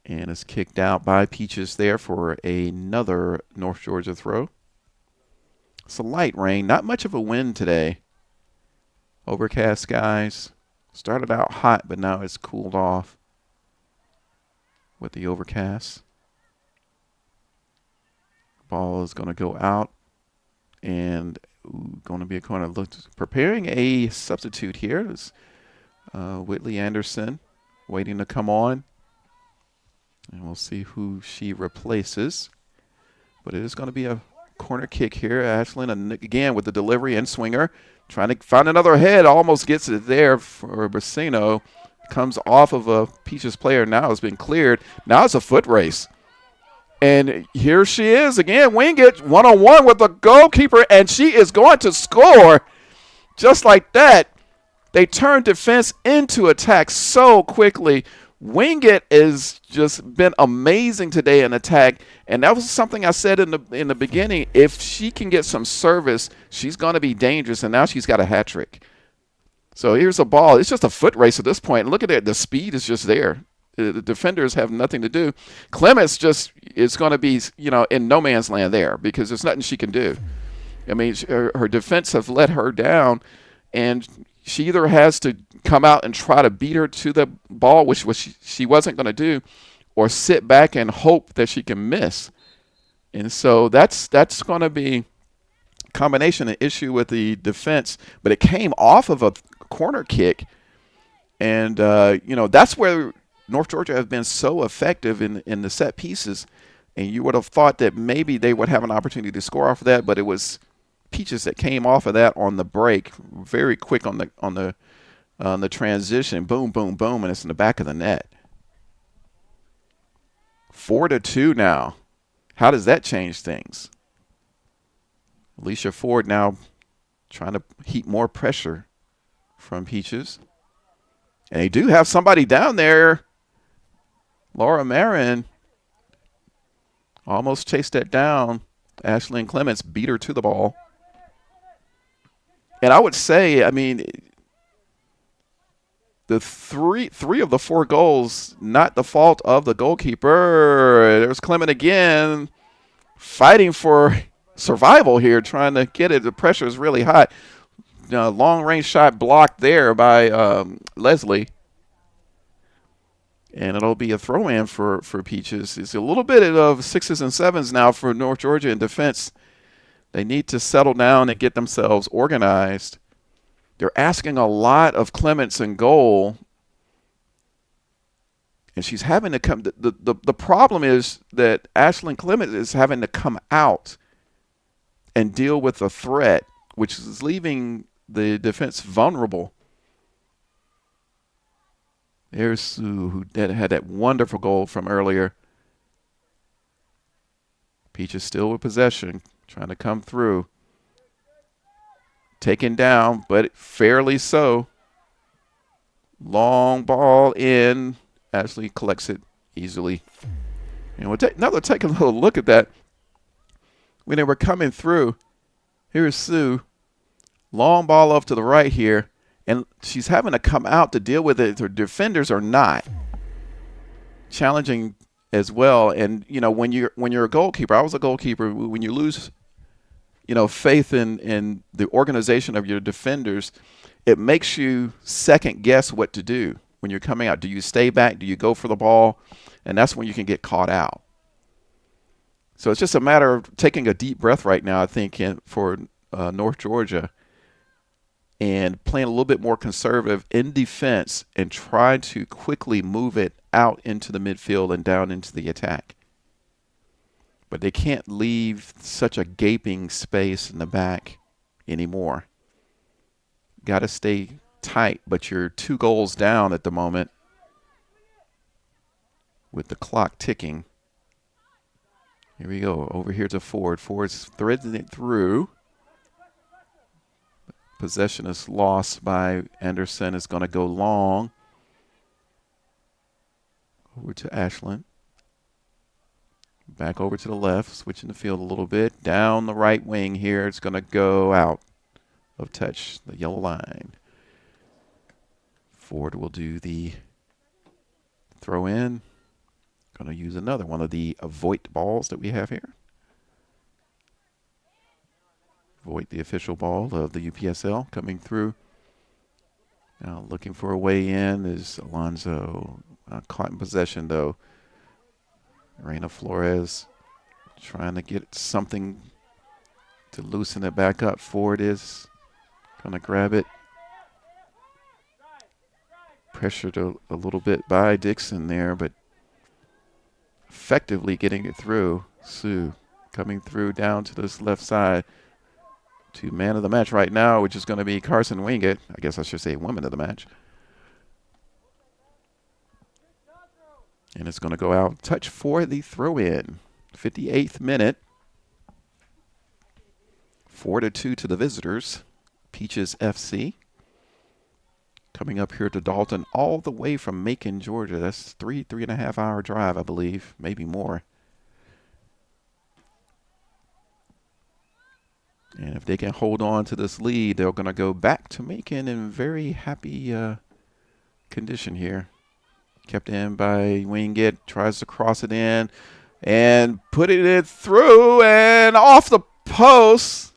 And it's kicked out by Peaches there for another North Georgia throw. It's a light rain, not much of a wind today. Overcast skies. Started out hot, but now it's cooled off with the overcast. Ball is going to go out and going to be a corner. Preparing a substitute here is Whitley Anderson waiting to come on. And we'll see who she replaces. But it is going to be a corner kick here. Ashlyn again with the delivery and swinger. Trying to find another head. Almost gets it there for Brasino. Comes off of a Peaches player. Now has been cleared. Now it's a foot race. And here she is again. Wing it one-on-one with the goalkeeper. And she is going to score just like that. They turn defense into attack so quickly. Wingett has just been amazing today in attack, and that was something I said in the beginning. If she can get some service, she's going to be dangerous, and now she's got a hat trick. So here's a ball. It's just a foot race at this point. Look at it. The speed is just there. The defenders have nothing to do. Clements just is going to be, in no man's land there because there's nothing she can do. I mean, her defense have let her down, and she either has to come out and try to beat her to the ball, which she wasn't going to do, or sit back and hope that she can miss. And so that's going to be a combination of issue with the defense, but it came off of a corner kick, and that's where North Georgia has been so effective in the set pieces, and you would have thought that maybe they would have an opportunity to score off of that, but it was Peaches that came off of that on the break, very quick on the transition, boom, boom, boom, and it's in the back of the net. 4-2 now. How does that change things? Alicia Ford now trying to heap more pressure from Peaches. And they do have somebody down there. Laura Marin almost chased that down. Ashlyn Clements beat her to the ball. And I would say, I mean, the three of the 4 goals, not the fault of the goalkeeper. There's Clement again, fighting for survival here, trying to get it. The pressure is really hot. Long-range shot blocked there by Leslie. And it'll be a throw-in for Peaches. It's a little bit of 6s and 7s now for North Georgia in defense. They need to settle down and get themselves organized. They're asking a lot of Clements in goal. And she's having to come. The problem is that Ashlyn Clements is having to come out and deal with the threat, which is leaving the defense vulnerable. There's Sue, who had that wonderful goal from earlier. Peaches still with possession, trying to come through. Taken down, but fairly so. Long ball in. Ashley collects it easily. And we'll take a little look at that. When they were coming through, here's Sue. Long ball off to the right here. And she's having to come out to deal with it. Her defenders are not. Challenging as well. And, when you're a goalkeeper, I was a goalkeeper, when you lose, faith in the organization of your defenders, it makes you second guess what to do when you're coming out. Do you stay back? Do you go for the ball? And that's when you can get caught out. So it's just a matter of taking a deep breath right now, I think, for North Georgia, and playing a little bit more conservative in defense and try to quickly move it out into the midfield and down into the attack. But they can't leave such a gaping space in the back anymore. Got to stay tight, but you're 2 goals down at the moment with the clock ticking. Here we go. Over here to Ford. Ford's threading it through. Possession is lost by Anderson. It's going to go long. Over to Ashlyn. Back over to the left, switching the field a little bit. Down the right wing here. It's going to go out of touch, the yellow line. Ford will do the throw in. Going to use another one of the Voigt balls that we have here. Voigt, the official ball of the UPSL, coming through. Now looking for a way in is Alonzo. Caught in possession, though. Reina Flores trying to get something to loosen it back up. Ford is going to grab it. Pressured a little bit by Dixon there, but effectively getting it through. Sue coming through down to this left side. To man of the match right now, which is going to be Carson Wingate. I guess I should say woman of the match. And it's going to go out. Touch for the throw-in. 58th minute. 4-2 to the visitors. Peaches FC. Coming up here to Dalton all the way from Macon, Georgia. That's 3.5 hour drive, I believe. Maybe more. And if they can hold on to this lead, they're going to go back to Macon in very happy condition here. Kept in by Wingett. Tries to cross it in and putting it through and off the post.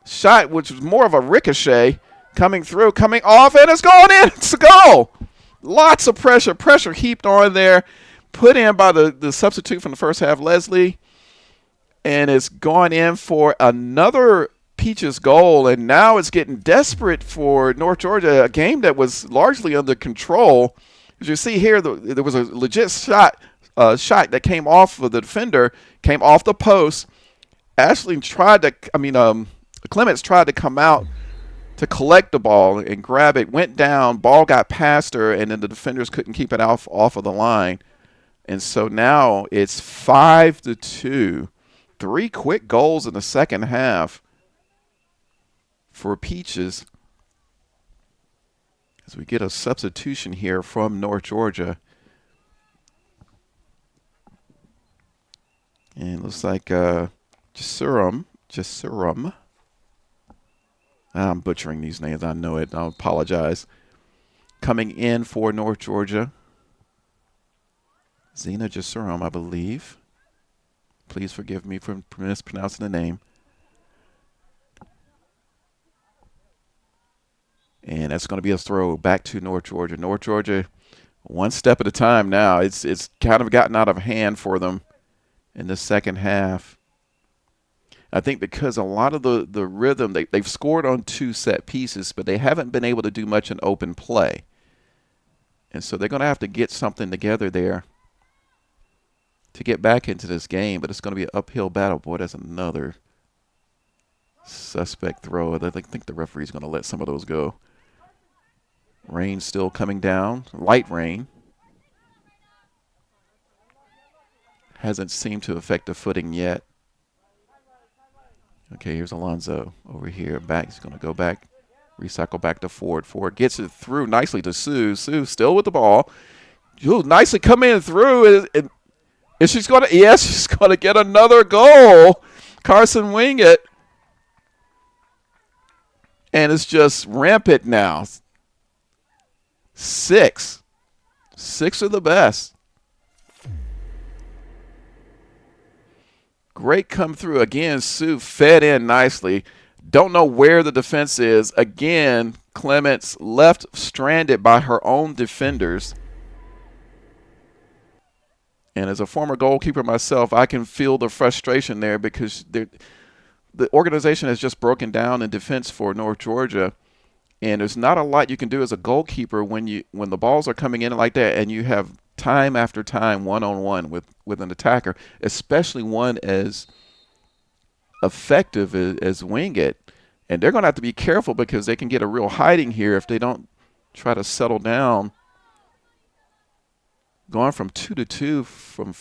Shot, which was more of a ricochet, coming through, coming off, and it's going in. It's a goal. Lots of pressure. Pressure heaped on there. Put in by the substitute from the first half, Leslie. And it's gone in for another Peaches goal. And now it's getting desperate for North Georgia, a game that was largely under control. As you see here, there was a legit shot that came off of the defender, came off the post. Clements tried to come out to collect the ball and grab it, went down, ball got past her, and then the defenders couldn't keep it off of the line. And so now it's 5-2. 3 quick goals in the second half for Peaches. As we get a substitution here from North Georgia. And it looks like Jasurum. I'm butchering these names. I know it. I apologize. Coming in for North Georgia. Zena Jasurum, I believe. Please forgive me for mispronouncing the name. And that's going to be a throw back to North Georgia. North Georgia, one step at a time now. It's kind of gotten out of hand for them in the second half. I think because a lot of the rhythm, they've scored on 2 set pieces, but they haven't been able to do much in open play. And so they're going to have to get something together there to get back into this game, but it's going to be an uphill battle. Boy, that's another suspect throw. I think the referee's going to let some of those go. Rain still coming down, light rain. Hasn't seemed to affect the footing yet. Okay, here's Alonzo over here. Back, he's going to go back, recycle back to Ford. Ford gets it through nicely to Sue. Sue still with the ball. Ooh, nicely coming through. And she's going to, yes, she's going to get another goal. Carson Wingett. And it's just rampant now. 6. 6 are the best. Great come through. Again, Sue fed in nicely. Don't know where the defense is. Again, Clements left stranded by her own defenders. And as a former goalkeeper myself, I can feel the frustration there because the organization has just broken down in defense for North Georgia. And there's not a lot you can do as a goalkeeper when the balls are coming in like that and you have time after time one-on-one with an attacker, especially one as effective as Wingett. And they're going to have to be careful because they can get a real hiding here if they don't try to settle down. Going from 2-2 from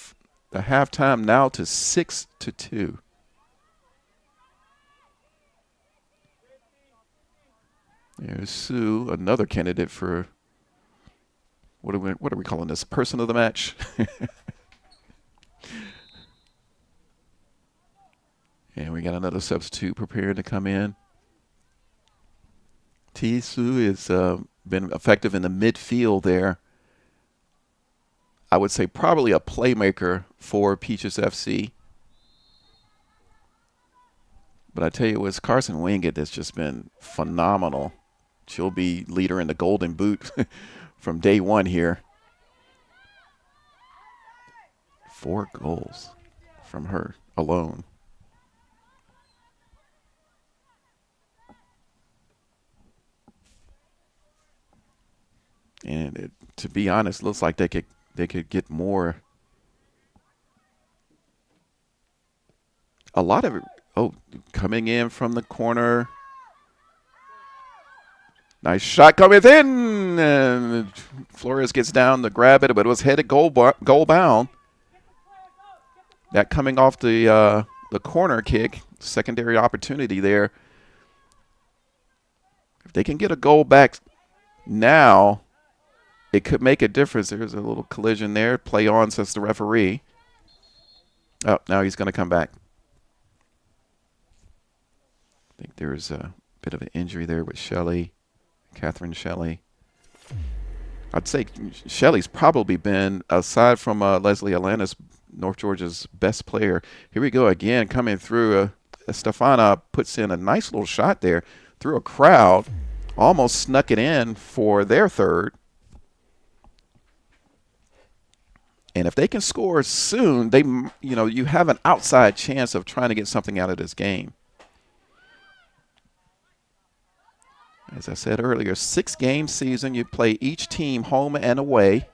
the halftime now to 6-2. There's Sue, another candidate for what are we calling this? Person of the match. And we got another substitute preparing to come in. Sue has been effective in the midfield there. I would say probably a playmaker for Peaches FC. But I tell you, it's Carson Wingett that's just been phenomenal. She'll be leader in the Golden Boot from day one here. 4 goals from her alone. And to be honest, looks like they could get more. A lot of it. Oh, coming in from the corner. Nice shot coming in. And Flores gets down to grab it, but it was headed goal bound. That coming off the corner kick. Secondary opportunity there. If they can get a goal back now, it could make a difference. There's a little collision there. Play on, says the referee. Oh, now he's going to come back. I think there's a bit of an injury there with Shelley, Catherine Shelley. I'd say Shelley's probably been, aside from Leslie Atlantis, North Georgia's best player. Here we go again, coming through. Stefana puts in a nice little shot there through a crowd, almost snuck it in for their third. And if they can score soon, you have an outside chance of trying to get something out of this game. As I said earlier, 6-game season. You play each team home and away.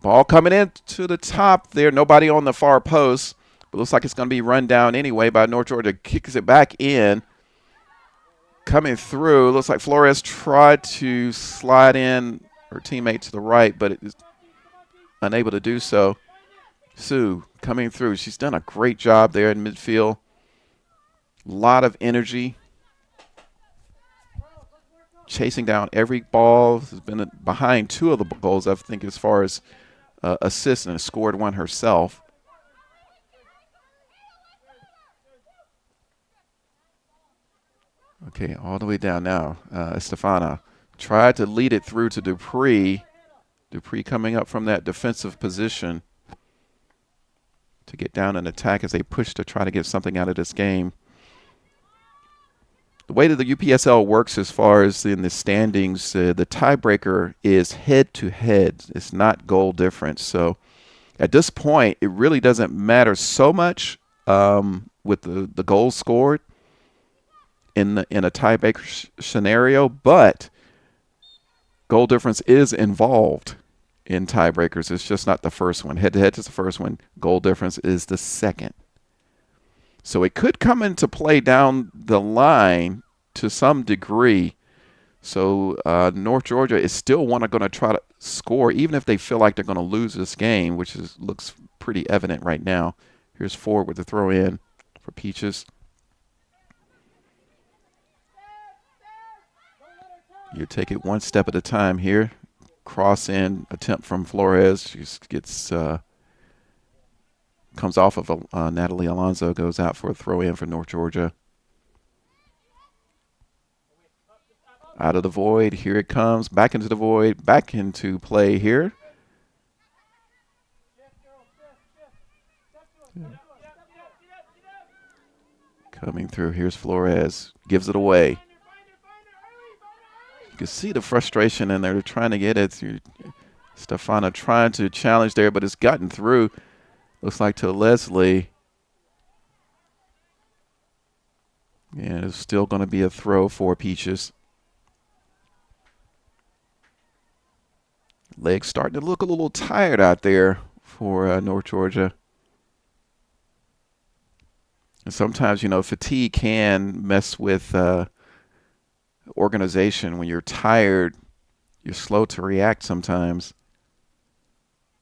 Ball coming in to the top there. Nobody on the far post. But looks like it's going to be run down anyway by North Georgia. Kicks it back in. Coming through. Looks like Flores tried to slide in her teammate to the right, but is unable to do so. Sue coming through. She's done a great job there in midfield. A lot of energy. Chasing down every ball. Has been behind 2 of the goals, I think, as far as assists, and has scored 1 herself. Okay, all the way down now. Estefana tried to lead it through to Dupree. Dupree coming up from that defensive position to get down and attack as they push to try to get something out of this game. The way that the UPSL works as far as in the standings, the tiebreaker is head-to-head. It's not goal difference. So at this point, it really doesn't matter so much with the goals scored in a tiebreaker scenario, but goal difference is involved in tiebreakers. It's just not the first one. Head-to-head is the first one. Goal difference is the second. So it could come into play down the line to some degree. So North Georgia is still going to try to score, even if they feel like they're going to lose this game, which looks pretty evident right now. Here's Ford with the throw in for Peaches. You take it one step at a time here. Cross in attempt from Flores. She gets comes off of Natalie Alonso, goes out for a throw in for North Georgia. Out of the void, here it comes, back into the void, back into play here. Coming through, here's Flores, gives it away. You can see the frustration in there. They're trying to get it through. Stefana trying to challenge there, but it's gotten through. Looks like to Leslie. Yeah, it's still going to be a throw for Peaches. Legs starting to look a little tired out there for North Georgia. And sometimes, fatigue can mess with organization. When you're tired, you're slow to react sometimes.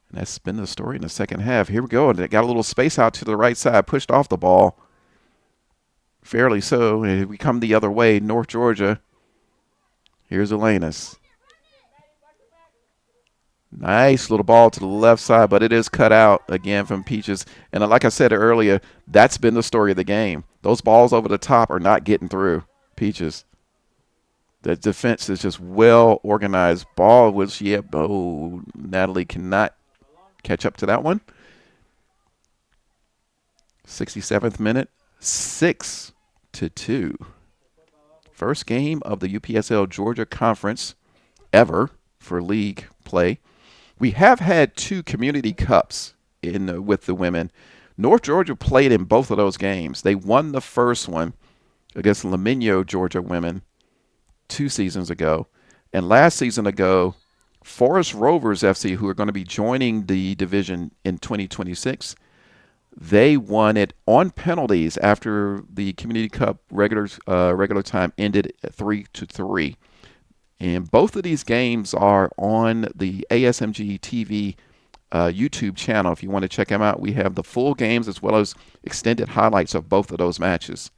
And that's been the story in the second half. Here we go. They got a little space out to the right side, pushed off the ball. Fairly so. And we come the other way, North Georgia. Here's Elenis. Nice little ball to the left side, but it is cut out again from Peaches. And like I said earlier, that's been the story of the game. Those balls over the top are not getting through Peaches. The defense is just well organized. Ball was, Natalie cannot catch up to that one. 67th minute, 6-2. First game of the UPSL Georgia Conference ever for league play. We have had 2 community cups with the women. North Georgia played in both of those games. They won the first one against Laminio Georgia women 2 seasons ago. And last season ago, Forest Rovers FC, who are going to be joining the division in 2026, they won it on penalties after the Community Cup regular time ended at 3-3. And both of these games are on the ASMG TV YouTube channel. If you want to check them out, we have the full games as well as extended highlights of both of those matches.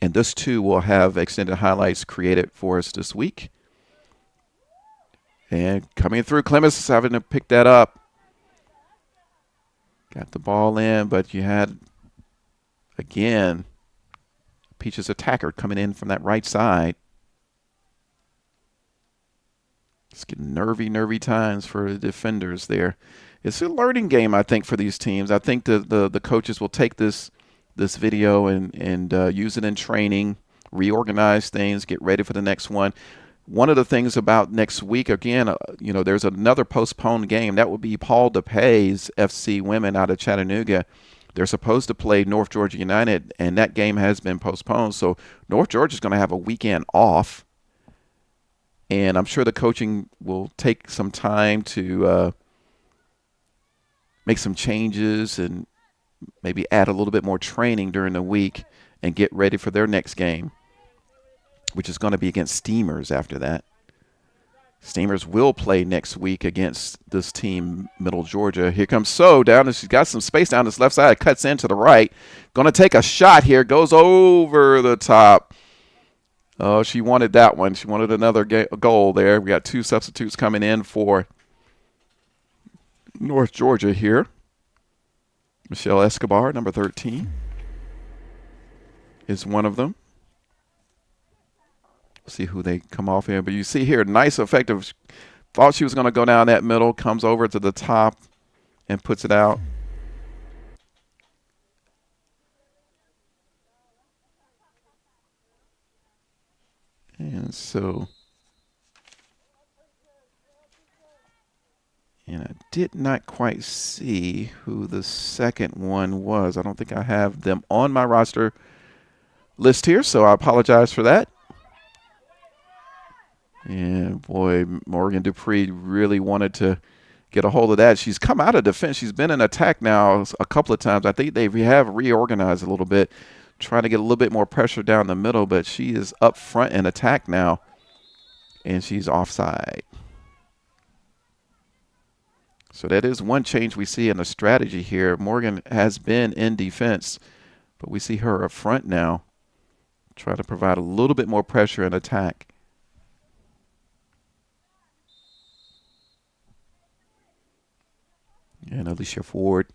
And this too will have extended highlights created for us this week. And coming through, Clemens is having to pick that up. Got the ball in, but you had, again, Peaches attacker coming in from that right side. It's getting nervy times for the defenders there. It's a learning game, I think, for these teams. I think the coaches will take this video and use it in training, reorganize things, get ready for the next one. One of the things about next week, again, there's another postponed game. That would be Paul DePay's FC Women out of Chattanooga. They're supposed to play North Georgia United, and that game has been postponed. So North Georgia is going to have a weekend off. And I'm sure the coaching will take some time to make some changes and maybe add a little bit more training during the week and get ready for their next game, which is going to be against Steamers after that. Steamers will play next week against this team, Middle Georgia. Here comes So down. She's got some space down this left side. Cuts in to the right. Going to take a shot here. Goes over the top. Oh, she wanted that one. She wanted another goal there. We got 2 substitutes coming in for North Georgia here. Michelle Escobar, number 13, is one of them. See who they come off here. But you see here, nice effective. Thought she was going to go down that middle. Comes over to the top and puts it out. And so, and I did not quite see who the second one was. I don't think I have them on my roster list here, so I apologize for that. And boy, Morgan Dupree really wanted to get a hold of that. She's come out of defense. She's been in attack now a couple of times. I think they have reorganized a little bit, trying to get a little bit more pressure down the middle, but she is up front in attack now, and she's offside. So that is one change we see in the strategy here. Morgan has been in defense, but we see her up front now, try to provide a little bit more pressure in attack. And Alicia Ford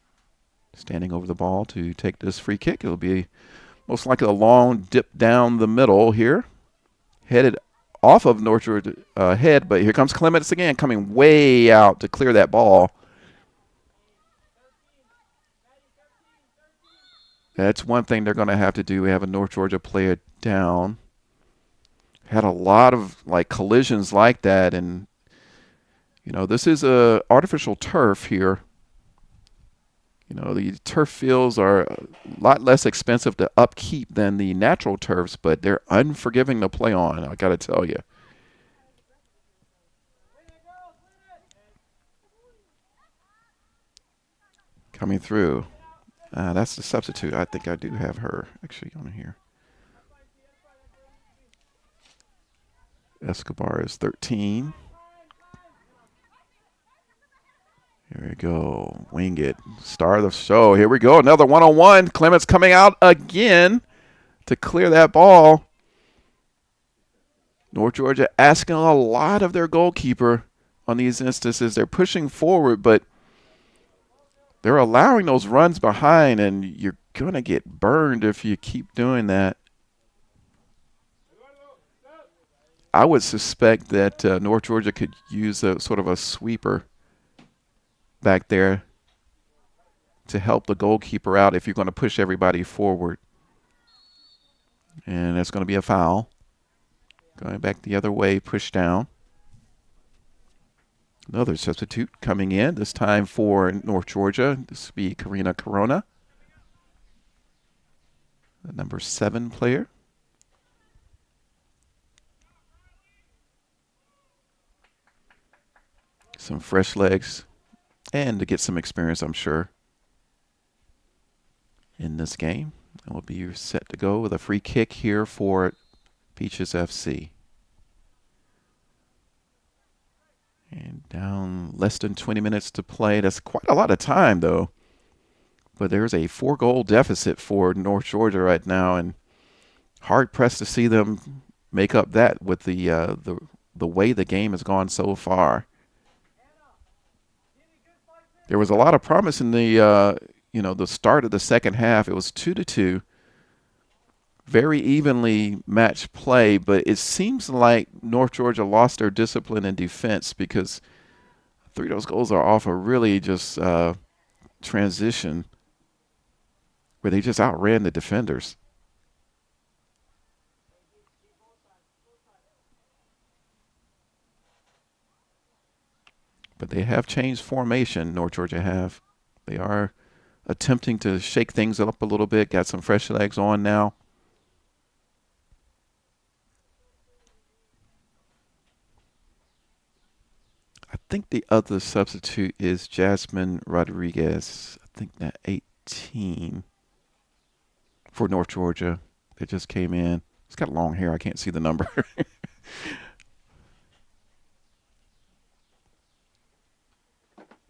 standing over the ball to take this free kick. It'll be most likely a long dip down the middle here, headed off of North Georgia head, but here comes Clements again, coming way out to clear that ball. That's one thing they're going to have to do. We have a North Georgia player down. Had a lot of collisions like that, and this is a artificial turf here. The turf fields are a lot less expensive to upkeep than the natural turfs, but they're unforgiving to play on, I got to tell you. Coming through. That's the substitute. I think I do have her actually on here. Escobar is 13. Here we go. Wing it. Star of the show. Here we go. Another one-on-one. Clements coming out again to clear that ball. North Georgia asking a lot of their goalkeeper on these instances. They're pushing forward, but they're allowing those runs behind, and you're going to get burned if you keep doing that. I would suspect that North Georgia could use a sort of a sweeper back there to help the goalkeeper out if you're going to push everybody forward. And that's going to be a foul. Going back the other way, push down. Another substitute coming in, this time for North Georgia. This will be Karina Corona, the number 7 player. Some fresh legs, and to get some experience, I'm sure, in this game. And we'll be set to go with a free kick here for Peaches FC. And down less than 20 minutes to play. That's quite a lot of time, though. But there's a 4-goal deficit for North Georgia right now, and hard-pressed to see them make up that with the way the game has gone so far. There was a lot of promise in the the start of the second half. It was 2-2. very evenly matched play, but it seems like North Georgia lost their discipline in defense because 3 of those goals are off a really just transition where they just outran the defenders. But they have changed formation, North Georgia have. They are attempting to shake things up a little bit, got some fresh legs on now. I think the other substitute is Jasmine Rodriguez. I think that 18 for North Georgia that just came in. It's got long hair. I can't see the number.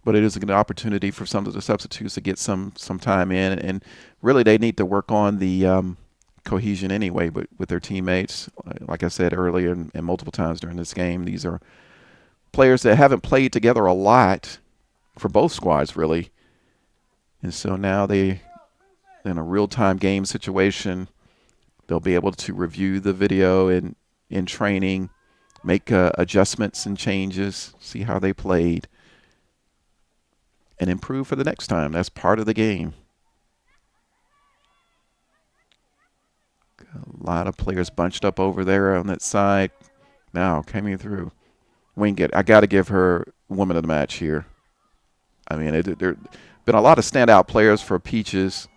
But it is a good opportunity for some of the substitutes to get some time in. And really they need to work on the cohesion anyway with their teammates. Like I said earlier and multiple times during this game, these are players that haven't played together a lot for both squads, really. And so now they, in a real-time game situation, they'll be able to review the video in training, make adjustments and changes, see how they played, and improve for the next time. That's part of the game. A lot of players bunched up over there on that side. Now coming through. Wingate, I got to give her woman of the match here. I mean, there been a lot of standout players for Peaches.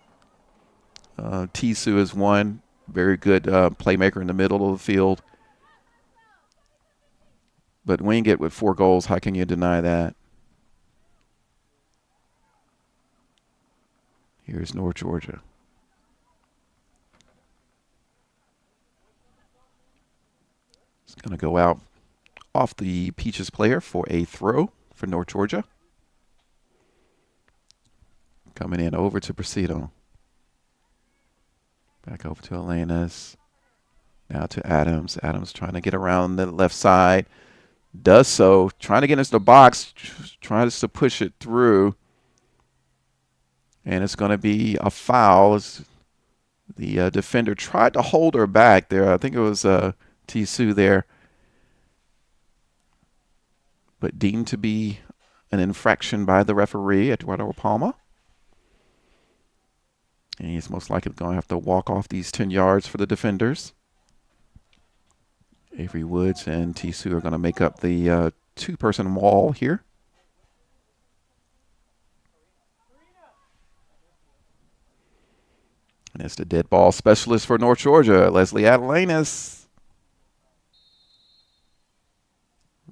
Tisu is one. Very good playmaker in the middle of the field. But Wingate with 4 goals, how can you deny that? Here's North Georgia. It's going to go out off the Peaches player for a throw for North Georgia. Coming in over to Presido. Back over to Elena's. Now to Adams. Adams trying to get around the left side. Does so. Trying to get into the box. Tries to push it through. And it's going to be a foul. The defender tried to hold her back there. I think it was Tisu there. But deemed to be an infraction by the referee, Eduardo Palma. And he's most likely going to have to walk off these 10 yards for the defenders. Avery Woods and Tisu are going to make up the 2-person wall here. And it's the dead ball specialist for North Georgia, Leslie Atalanis.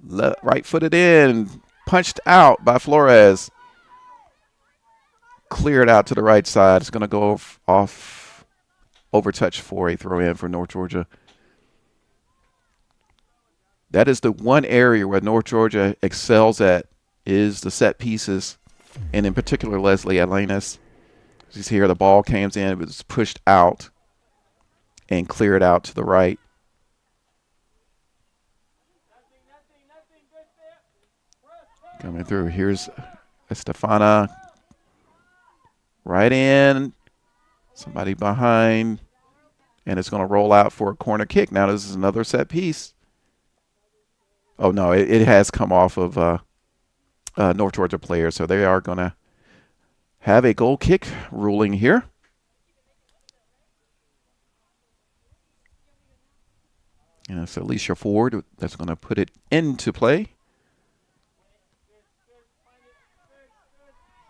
Right-footed in, punched out by Flores. Cleared out to the right side. It's going to go off over touch for a throw-in for North Georgia. That is the one area where North Georgia excels at, is the set pieces, and in particular Leslie Atalanis. You see here the ball came in, it was pushed out and cleared out to the right. Coming through, here's Estefana. Right in, somebody behind, and it's going to roll out for a corner kick. Now this is another set piece. Oh, no, it has come off of North Georgia player, so they are going to have a goal kick ruling here. And it's Alicia Ford that's going to put it into play.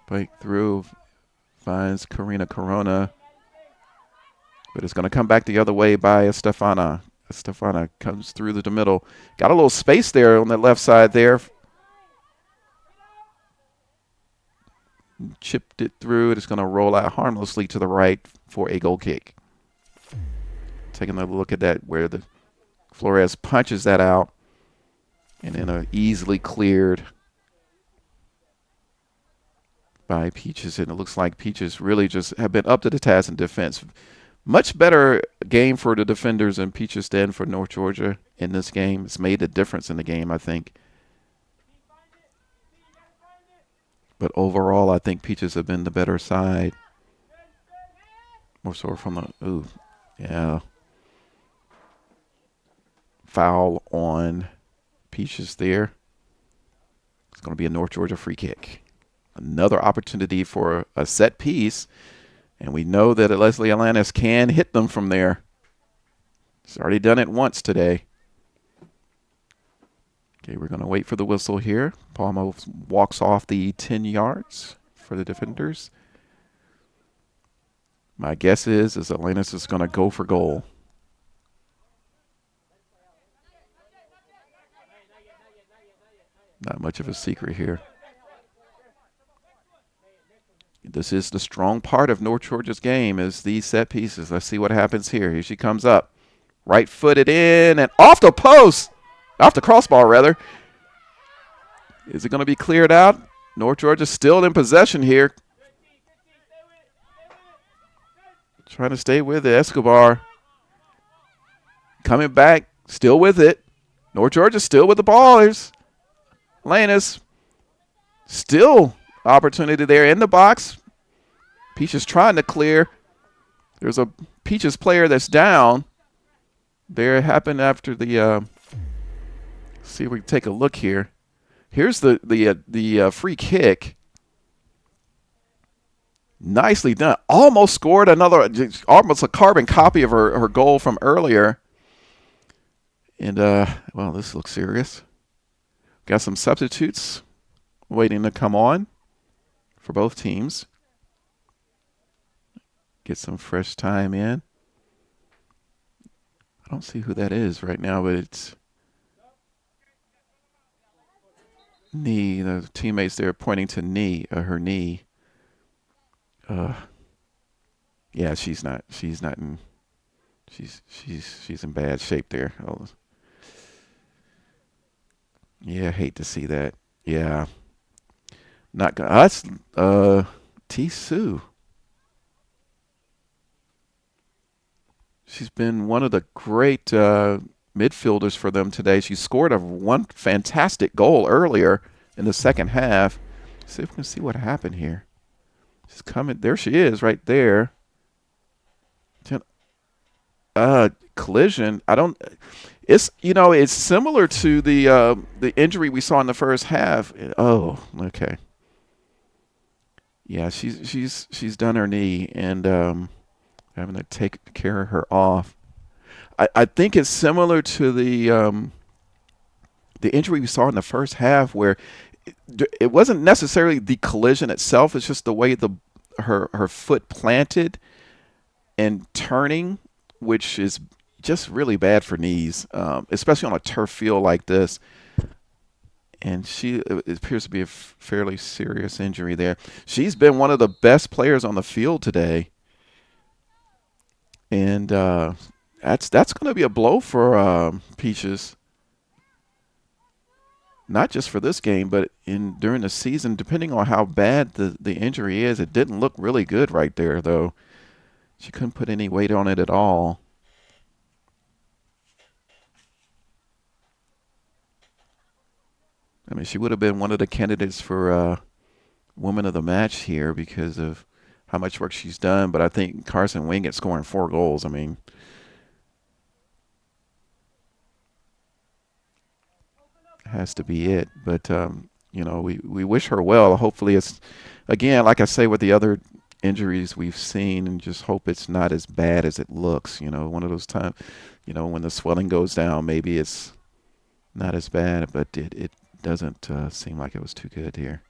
Break through, finds Karina Corona. But it's going to come back the other way by Estefana. Estefana comes through the middle. Got a little space there on the left side there. Chipped it through. It's going to roll out harmlessly to the right for a goal kick. Taking a look at that where the Flores punches that out. And then easily cleared by Peaches. And it looks like Peaches really just have been up to the task in defense. Much better game for the defenders than Peaches than for North Georgia in this game. It's made a difference in the game, I think. But overall, I think Peaches have been the better side. More so from the, ooh, yeah. foul on Peaches there. It's going to be a North Georgia free kick. Another opportunity for a set piece. And we know that Leslie Atlantis can hit them from there. He's already done it once today. Okay, we're going to wait for the whistle here. Palma walks off the 10 yards for the defenders. My guess is Atlantis is going to go for goal. Not much of a secret here. This is the strong part of North Georgia's game is these set pieces. Let's see what happens here. Here she comes up. Right-footed in and off the post. Off the crossbar, rather. Is it going to be cleared out? North Georgia still in possession here. Trying to stay with it. Escobar coming back, still with it. North Georgia still with the ballers. Lannis still opportunity there in the box. Peaches trying to clear. There's a Peaches player that's down. There it happened after the see if we can take a look here. Here's the free kick. Nicely done. Almost scored another, almost a carbon copy of her goal from earlier. And, well, this looks serious. Got some substitutes waiting to come on for both teams. Get some fresh time in. I don't see who that is right now, but it's knee. The teammates there pointing to her knee. Yeah, she's in bad shape there. Oh. Yeah, I hate to see that. Yeah. Not good. That's T. Sue. She's been one of the great midfielders for them today. She scored one fantastic goal earlier in the second half. See if we can see what happened here. She's coming. There she is right there. Collision. It's it's similar to the injury we saw in the first half. Oh, okay. Yeah, she's done her knee and having to take care of her off. I think it's similar to the injury we saw in the first half where it wasn't necessarily the collision itself. It's just the way her foot planted and turning, which is just really bad for knees, especially on a turf field like this. And it appears to be a fairly serious injury there. She's been one of the best players on the field today. And that's going to be a blow for Peaches. Not just for this game, but during the season, depending on how bad the injury is. It didn't look really good right there, though. She couldn't put any weight on it at all. I mean, she would have been one of the candidates for Woman of the Match here because of how much work she's done. But I think Carson Wingett scoring 4 goals, I mean, has to be it. But, we wish her well. Hopefully it's, again, like I say with the other injuries we've seen, and just hope it's not as bad as it looks. One of those times, when the swelling goes down, maybe it's not as bad, but it doesn't seem like it was too good here.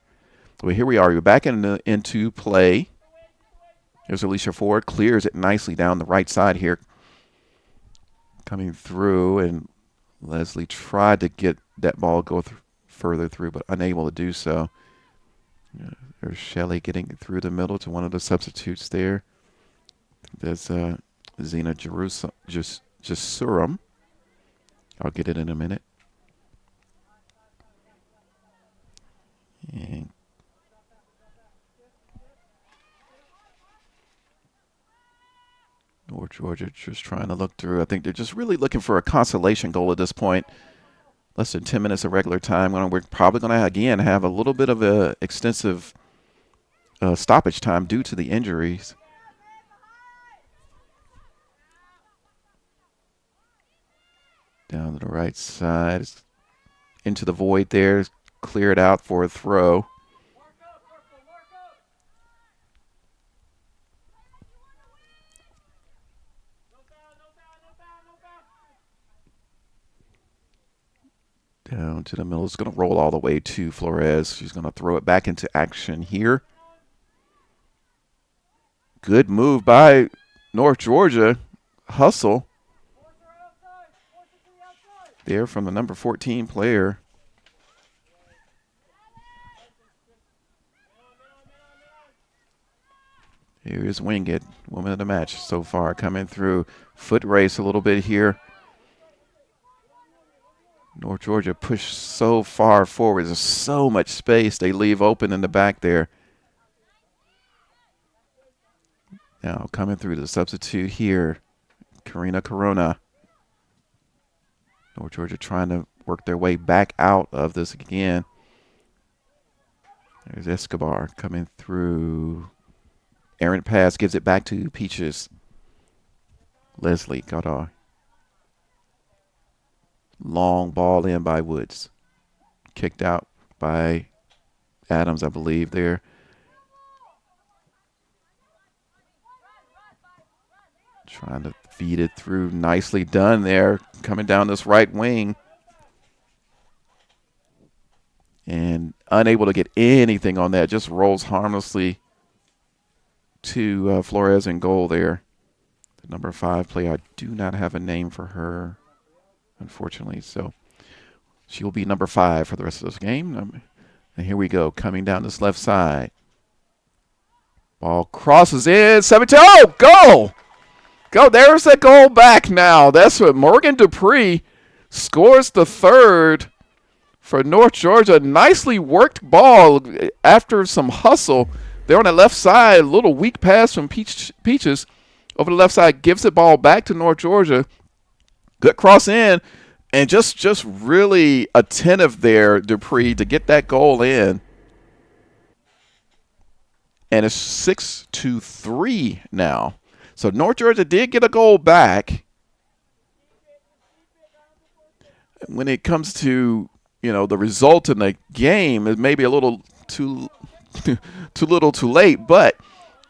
Well, here we are. We're back into play. There's Alicia Ford. Clears it nicely down the right side here. Coming through, and Leslie tried to get that ball go further through, but unable to do so. There's Shelley getting through the middle to one of the substitutes there. There's Zena Jesurum. I'll get it in a minute. And North Georgia just trying to look through. I think they're just really looking for a consolation goal at this point. Less than 10 minutes of regular time. We're probably going to, again, have a little bit of a extensive stoppage time due to the injuries. Down to the right side. It's into the void there. Clear it out for a throw. Down to the middle. It's going to roll all the way to Flores. She's going to throw it back into action here. Good move by North Georgia. Hustle there from the number 14 player. Here is Wingate, woman of the match so far, coming through. Foot race a little bit here. North Georgia pushed so far forward. There's so much space they leave open in the back there. Now coming through the substitute here, Karina Corona. North Georgia trying to work their way back out of this again. There's Escobar coming through. Errant pass gives it back to Peaches. Leslie Goddard. Long ball in by Woods. Kicked out by Adams, I believe, there. Trying to feed it through. Nicely done there. Coming down this right wing. And unable to get anything on that. Just rolls harmlessly to Flores in goal there. The number 5 player. I do not have a name for her, unfortunately. So she will be number 5 for the rest of this game. And here we go. Coming down this left side. Ball crosses in. 17. Oh, goal! Go. There's that goal back now. That's what Morgan Dupree scores the 3rd for North Georgia. Nicely worked ball after some hustle. They're on the left side. A little weak pass from Peaches over the left side. Gives the ball back to North Georgia. Good cross in. And just really attentive there, Dupree, to get that goal in. And it's 6-3 now. So North Georgia did get a goal back. When it comes to, the result in the game, it may be a little too little too late, but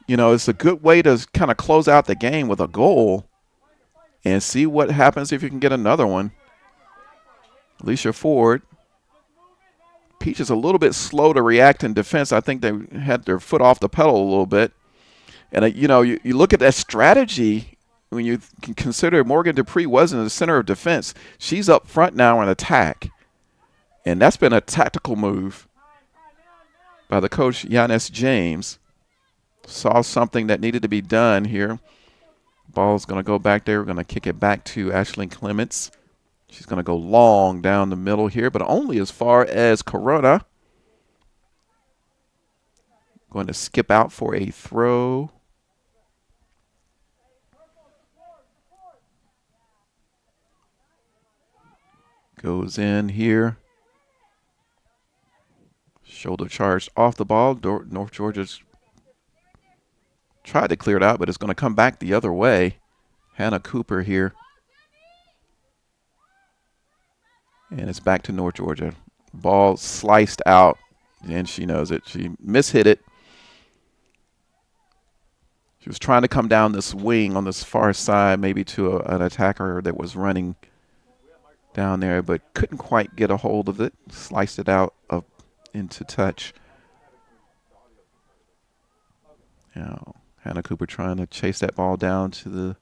it's a good way to kind of close out the game with a goal and see what happens if you can get another one. Alicia Ford. Peach is a little bit slow to react in defense. I think they had their foot off the pedal a little bit. And, you look at that strategy when you can consider Morgan Dupree was in the center of defense. She's up front now in attack. And that's been a tactical move by the coach, Giannis James. Saw something that needed to be done here. Ball's going to go back there. We're going to kick it back to Ashlyn Clements. She's going to go long down the middle here, but only as far as Corona. Going to skip out for a throw. Goes in here. Shoulder charged off the ball. North Georgia's tried to clear it out, but it's going to come back the other way. Hannah Cooper here. And it's back to North Georgia. Ball sliced out, and she knows it. She mishit it. She was trying to come down this wing on this far side, maybe to an attacker that was running down there, but couldn't quite get a hold of it. Sliced it out up into touch. Now, Hannah Cooper trying to chase that ball down to the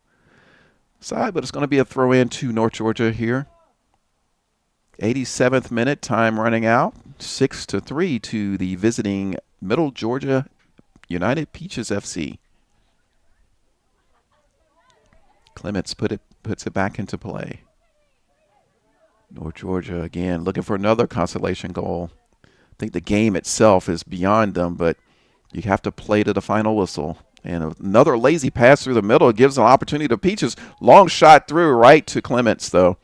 side, but it's going to be a throw in to North Georgia here. 87th minute, time running out. 6-3 to the visiting Middle Georgia United Peaches FC. Clements puts it back into play. North Georgia again looking for another consolation goal. I think the game itself is beyond them, but you have to play to the final whistle. And another lazy pass through the middle gives an opportunity to Peaches. Long shot through right to Clements, though.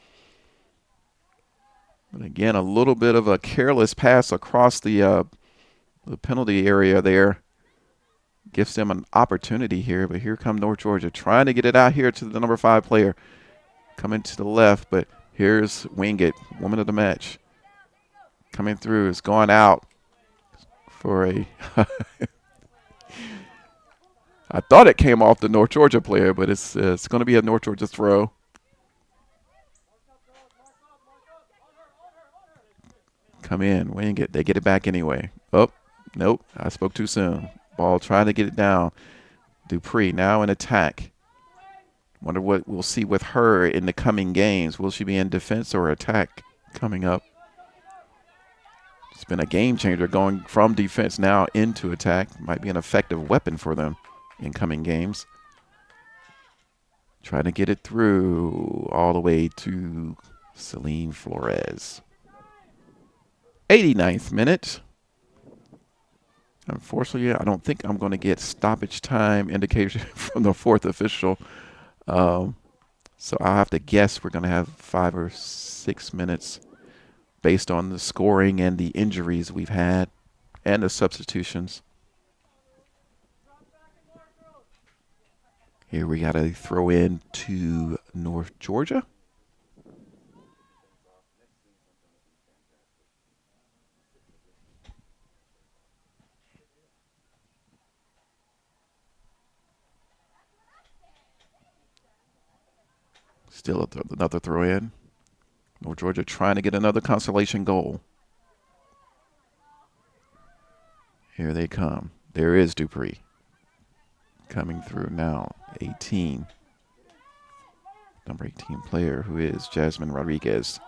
But again, a little bit of a careless pass across the penalty area there. Gives them an opportunity here, but here come North Georgia trying to get it out here to the number 5 player. Coming to the left, but Here's Wingate, woman of the match. Coming through, is going out for a I thought it came off the North Georgia player, but it's going to be a North Georgia throw. Come in, Wingate. They get it back anyway. Oh, nope, I spoke too soon. Ball trying to get it down. Dupree now in attack. Wonder what we'll see with her in the coming games. Will she be in defense or attack coming up? It's been a game changer going from defense now into attack. Might be an effective weapon for them in coming games. Trying to get it through all the way to Celine Flores. 89th minute. Unfortunately, I don't think I'm going to get stoppage time indication from the fourth official. So I'll have to guess we're going to have 5 or 6 minutes based on the scoring and the injuries we've had and the substitutions. Here we got to throw in to North Georgia. Still another throw in. North Georgia trying to get another consolation goal. Here they come. There is Dupree. Coming through now. 18. Number 18 player who is Jasmine Rodriguez.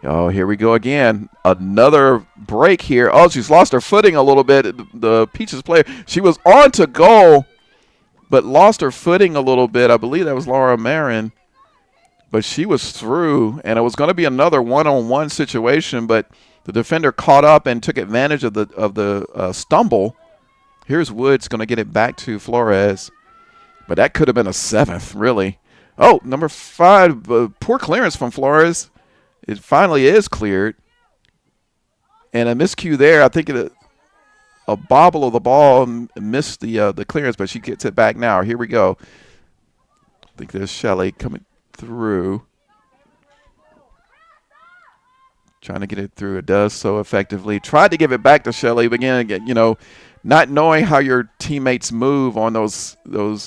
Oh, here we go again. Another break here. Oh, she's lost her footing a little bit. The Peaches player. She was on to goal, but lost her footing a little bit. I believe that was Laura Marin. But she was through, and it was going to be another one-on-one situation, but the defender caught up and took advantage of the stumble. Here's Woods going to get it back to Flores, but that could have been a 7th, really. Oh, number 5, poor clearance from Flores. It finally is cleared. And a miscue there. I think a bobble of the ball missed the clearance, but she gets it back now. Here we go. I think there's Shelley coming through. Trying to get it through. It does so effectively. Tried to give it back to Shelley, but again, not knowing how your teammates move on those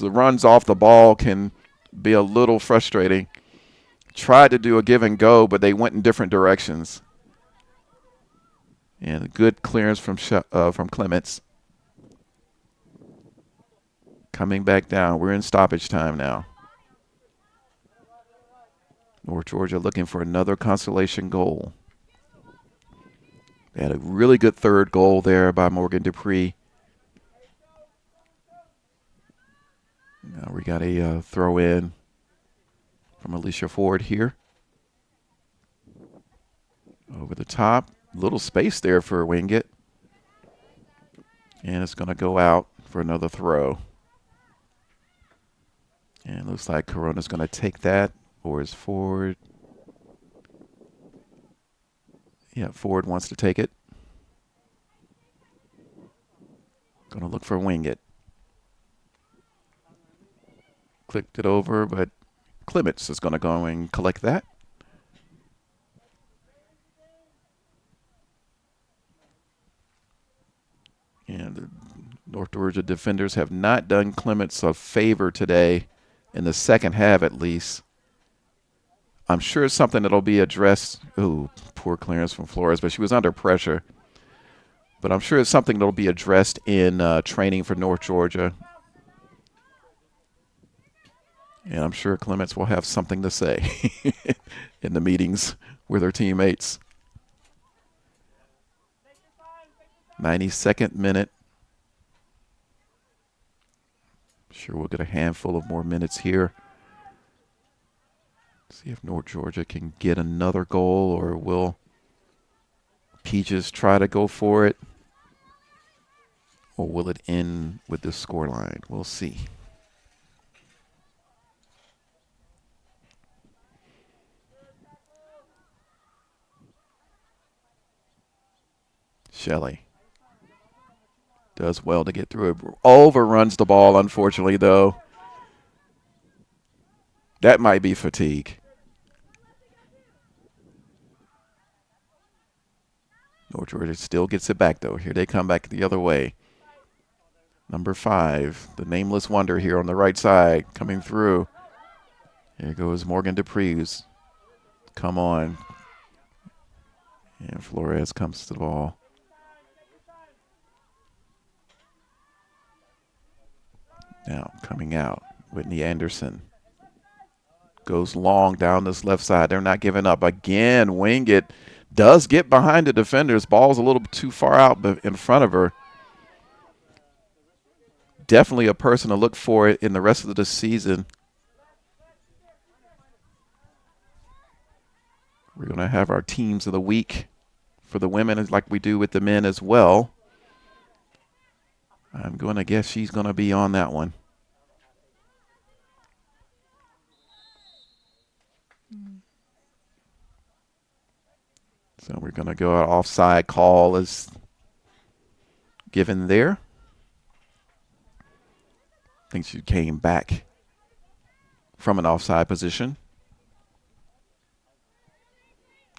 runs off the ball can be a little frustrating. Tried to do a give and go, but they went in different directions. And a good clearance from Clements. Coming back down. We're in stoppage time now. North Georgia looking for another consolation goal. They had a really good third goal there by Morgan Dupree. Now we got a throw in from Alicia Ford here. Over the top. Little space there for Wingate. And it's going to go out for another throw. And it looks like Corona's going to take that. Or is Ford? Yeah, Ford wants to take it. Going to look for Wingate. Clicked it over, but Clements is going to go and collect that. And the North Georgia defenders have not done Clements a favor today, in the second half at least. I'm sure it's something that'll be addressed. Ooh, poor clearance from Flores, but she was under pressure. But I'm sure it's something that'll be addressed in training for North Georgia. And I'm sure Clements will have something to say in the meetings with her teammates. 92nd minute. Sure we'll get a handful of more minutes here. See if North Georgia can get another goal, or will Peaches try to go for it? Or will it end with the scoreline? We'll see. Shelley does well to get through it. Overruns the ball, unfortunately, though. That might be fatigue. North Georgia still gets it back, though. Here they come back the other way. Number 5, the nameless wonder here on the right side, coming through. Here goes Morgan Dupree's. Come on. And Flores comes to the ball. Now coming out, Whitney Anderson. Goes long down this left side. They're not giving up. Again, Wingate does get behind the defenders. Ball's a little bit too far out in front of her. Definitely a person to look for in the rest of the season. We're going to have our teams of the week for the women like we do with the men as well. I'm going to guess she's going to be on that one. So we're going to go out. Offside call is given there. I think she came back from an offside position.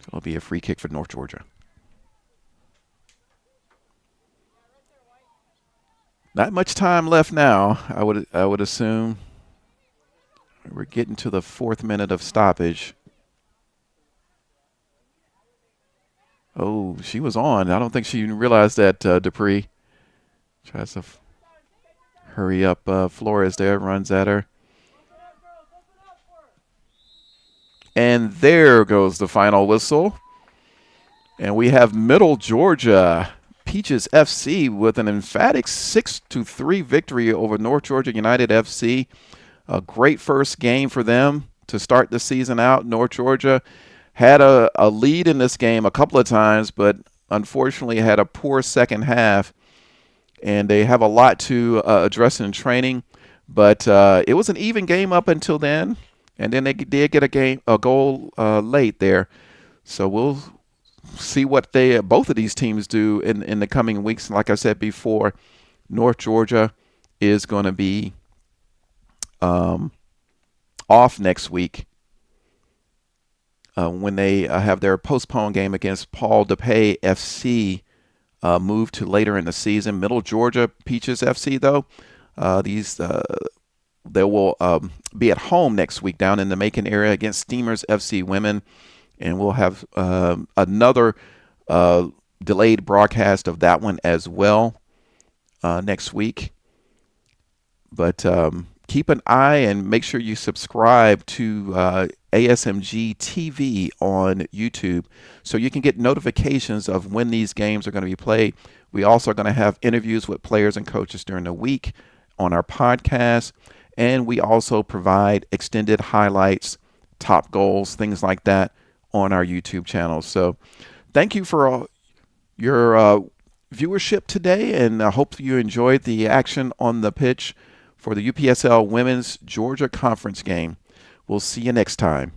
So it'll be a free kick for North Georgia. Not much time left now, I would assume. We're getting to the 4th minute of stoppage. Oh, she was on. I don't think she even realized that, Dupree. Tries to hurry up. Flores there, runs at her. And there goes the final whistle. And we have Middle Georgia Peaches FC with an emphatic 6-3 victory over North Georgia United FC. A great first game for them to start the season out. North Georgia had a lead in this game a couple of times, but unfortunately had a poor second half. And they have a lot to address in training. But it was an even game up until then. And then they did get a goal late there. So we'll see what both of these teams do in the coming weeks. Like I said before, North Georgia is going to be off next week when they have their postponed game against Paul DePay FC moved to later in the season. Middle Georgia Peaches FC, though, they will be at home next week down in the Macon area against Steamers FC Women. And we'll have another delayed broadcast of that one as well next week. But keep an eye and make sure you subscribe to ASMG TV on YouTube so you can get notifications of when these games are going to be played. We also are going to have interviews with players and coaches during the week on our podcast. And we also provide extended highlights, top goals, things like that on our YouTube channel. So thank you for your viewership today, and I hope you enjoyed the action on the pitch for the UPSL Women's Georgia Conference game. We'll see you next time.